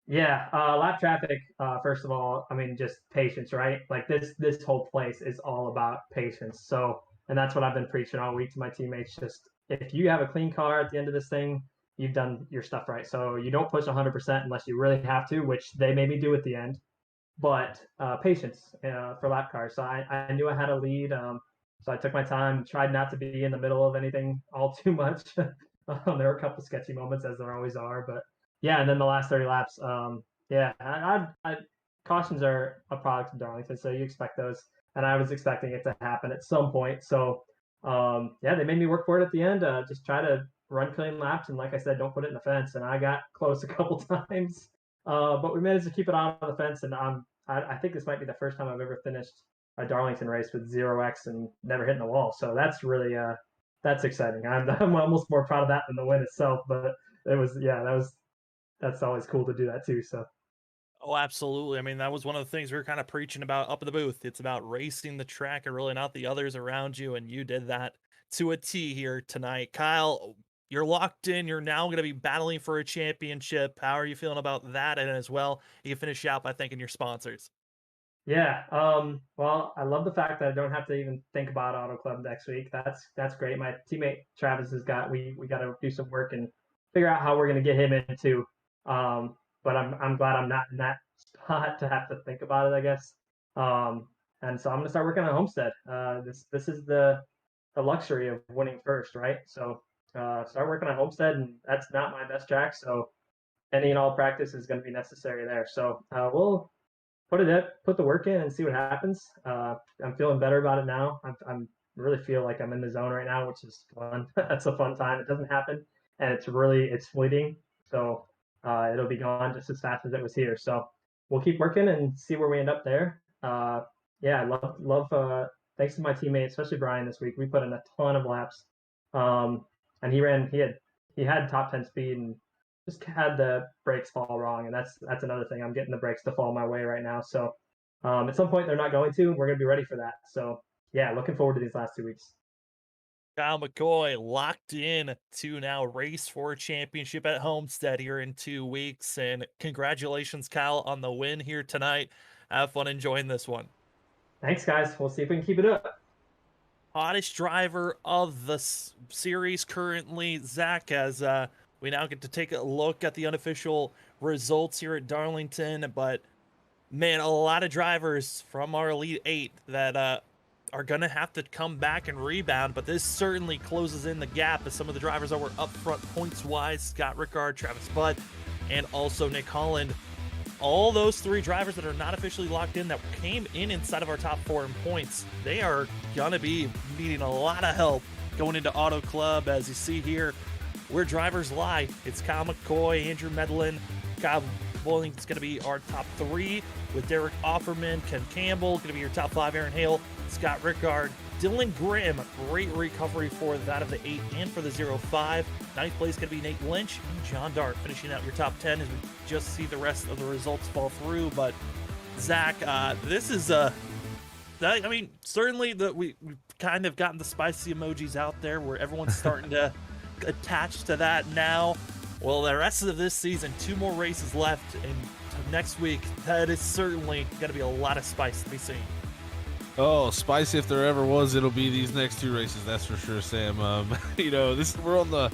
Yeah, lap traffic. First of all, I mean, just patience, right? Like this whole place is all about patience. So, and that's what I've been preaching all week to my teammates. Just if you have a clean car at the end of this thing, you've done your stuff right. So you don't push 100% unless you really have to, which they made me do at the end. But patience for lap cars. So I knew I had a lead. So I took my time, tried not to be in the middle of anything all too much. There were a couple sketchy moments, as there always are, but yeah. And then the last 30 laps, yeah, cautions are a product of Darlington, so you expect those, and I was expecting it to happen at some point. So yeah, they made me work for it at the end. Just try to run clean laps, and like I said, don't put it in the fence. And I got close a couple times, but we managed to keep it on the fence. And I think this might be the first time I've ever finished a Darlington race with 0x and never hitting the wall. So that's really that's exciting. I'm almost more proud of that than the win itself. But it was that's always cool to do that too. So Oh, absolutely. I mean, that was one of the things we were kind of preaching about up in the booth. It's about racing the track and really not the others around you, and you did that to a T here tonight. Kyle, you're locked in. You're now going to be battling for a championship. How are you feeling about that? And as well, you can finish out by thanking your sponsors. yeah, well, I love the fact that I don't have to even think about Auto Club next week. That's great. My teammate Travis has got we got to do some work and figure out how we're going to get him into. But I'm glad I'm not in that spot to have to think about it, I guess. And so I'm going to start working on Homestead. This is the luxury of winning first, right? So start working on Homestead, and that's not my best track. So any and all practice is going to be necessary there. So we'll put the work in and see what happens. I'm feeling better about it now. I'm really feel like I'm in the zone right now, which is fun. That's a fun time. It doesn't happen, and it's fleeting. So it'll be gone just as fast as it was here. So we'll keep working and see where we end up there. Yeah, I love. Thanks to my teammate, especially Brian this week. We put in a ton of laps, and he had top 10 speed and just had the brakes fall wrong, and that's another thing. I'm getting the brakes to fall my way right now. So at some point they're not going to. We're going to be ready for that. So yeah, looking forward to these last 2 weeks. Kyle McCoy locked in to now race for a championship at Homestead here in 2 weeks. And congratulations, Kyle, on the win here tonight. Have fun enjoying this one. Thanks, guys. We'll see if we can keep it up. Hottest driver of the series currently, Zach, as we now get to take a look at the unofficial results here at Darlington. But man, a lot of drivers from our Elite 8 that are going to have to come back and rebound, but this certainly closes in the gap as some of the drivers that were up front points-wise, Scott Rickard, Travis Butt, and also Nick Holland. All those 3 drivers that are not officially locked in that came in inside of our top 4 in points, they are going to be needing a lot of help going into Auto Club. As you see here, where drivers lie, it's Kyle McCoy, Andrew Medlin, Kyle Bowling is going to be our top 3, with Derek Offerman, Ken Campbell going to be your top 5, Aaron Hale, Scott Rickard, Dylan Grimm. Great recovery for that of the 8 and for the 0-5. Ninth place going to be Nate Lynch and John Dart finishing out your top 10 as we just see the rest of the results fall through. But Zach, this is I mean, certainly we've kind of gotten the spicy emojis out there where everyone's starting to attach to that now. Well, the rest of this season, 2 more races left, and next week, that is certainly going to be a lot of spice to be seen. Oh, spicy if there ever was, it'll be these next 2 races, that's for sure, Sam. You know, we're on the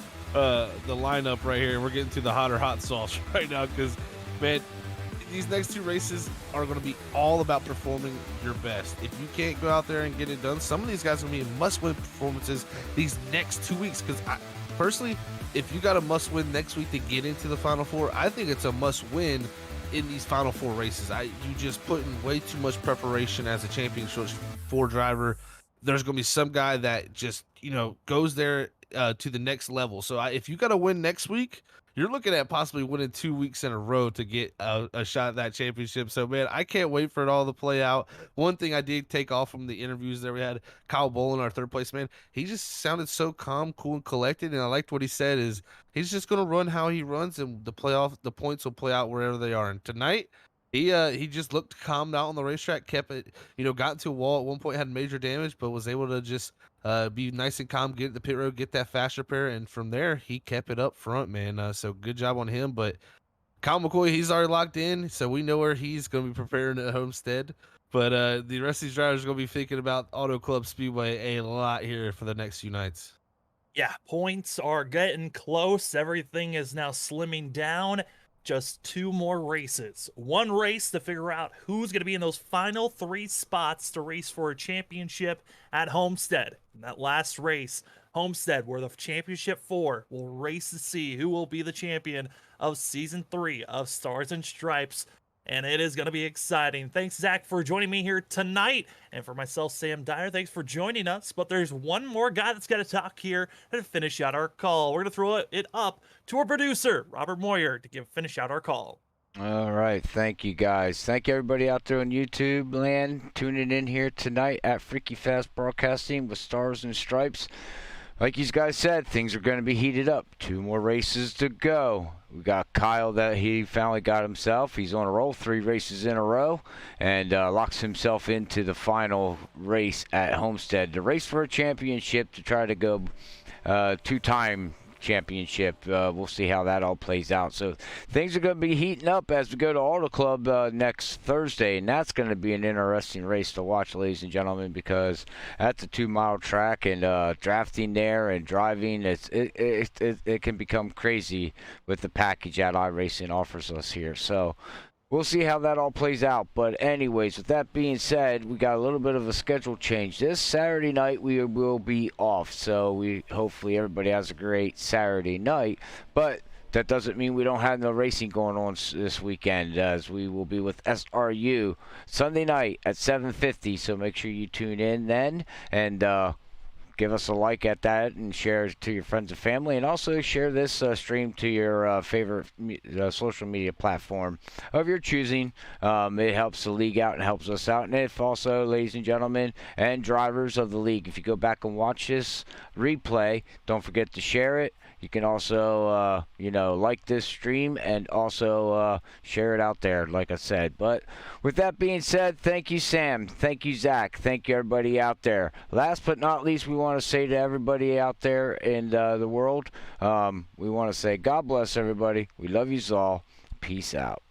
lineup right here, and we're getting to the hot sauce right now because, man, these next 2 races are going to be all about performing your best. If you can't go out there and get it done, some of these guys are going to be must-win performances these next 2 weeks because personally, if you got a must-win next week to get into the Final Four, I think it's a must-win in these Final Four races. You just put in way too much preparation as a championship 4 driver. There's going to be some guy that just, you know, goes there to the next level. So if you got to win next week, you're looking at possibly winning 2 weeks in a row to get a shot at that championship. So, man, I can't wait for it all to play out. One thing I did take off from the interviews that we had, Kyle Bolin, our 3rd place man, he just sounded so calm, cool, and collected, and I liked what he said is he's just going to run how he runs, and the points will play out wherever they are. And tonight, he just looked calm out on the racetrack, kept it, you know, got into a wall at one point, had major damage, but was able to just be nice and calm, get the pit road, get that fast repair, and from there he kept it up front, man. So good job on him. But Kyle McCoy, he's already locked in, so we know where he's going to be preparing at Homestead. But the rest of these drivers are going to be thinking about Auto Club Speedway a lot here for the next few nights. Yeah, points are getting close. Everything is now slimming down. Just 2 more races. 1 race to figure out who's going to be in those final 3 spots to race for a championship at Homestead. In that last race, Homestead, where the championship 4 will race to see who will be the champion of season 3 of Stars and Stripes. And it is going to be exciting. Thanks, Zach, for joining me here tonight. And for myself, Sam Dyer, thanks for joining us. But there's one more guy that's got to talk here to finish out our call. We're going to throw it up to our producer, Robert Moyer, to finish out our call. All right. Thank you, guys. Thank you, everybody out there on YouTube land tuning in here tonight at Freaky Fast Broadcasting with Stars and Stripes. Like you guys said, things are going to be heated up. 2 more races to go. We got Kyle that he finally got himself. He's on a roll, 3 races in a row, and locks himself into the final race at Homestead. The race for a championship to try to go 2-time championship. We'll see how that all plays out. So things are going to be heating up as we go to Auto Club next Thursday, and that's going to be an interesting race to watch, ladies and gentlemen, because that's a 2-mile track, and drafting there and driving, it can become crazy with the package that iRacing offers us here. So we'll see how that all plays out. But anyways, with that being said, we got a little bit of a schedule change. This Saturday night we will be off, so hopefully everybody has a great Saturday night. But that doesn't mean we don't have no racing going on this weekend, as we will be with SRU Sunday night at 7:50. So make sure you tune in then, and give us a like at that and share it to your friends and family, and also share this stream to your favorite social media platform of your choosing. It helps the league out and helps us out. And if also, ladies and gentlemen and drivers of the league, if you go back and watch this replay, don't forget to share it. You can also, like this stream and also share it out there, like I said. But with that being said, thank you, Sam. Thank you, Zach. Thank you, everybody out there. Last but not least, we want to say to everybody out there in the world, we want to say God bless everybody. We love you all. Peace out.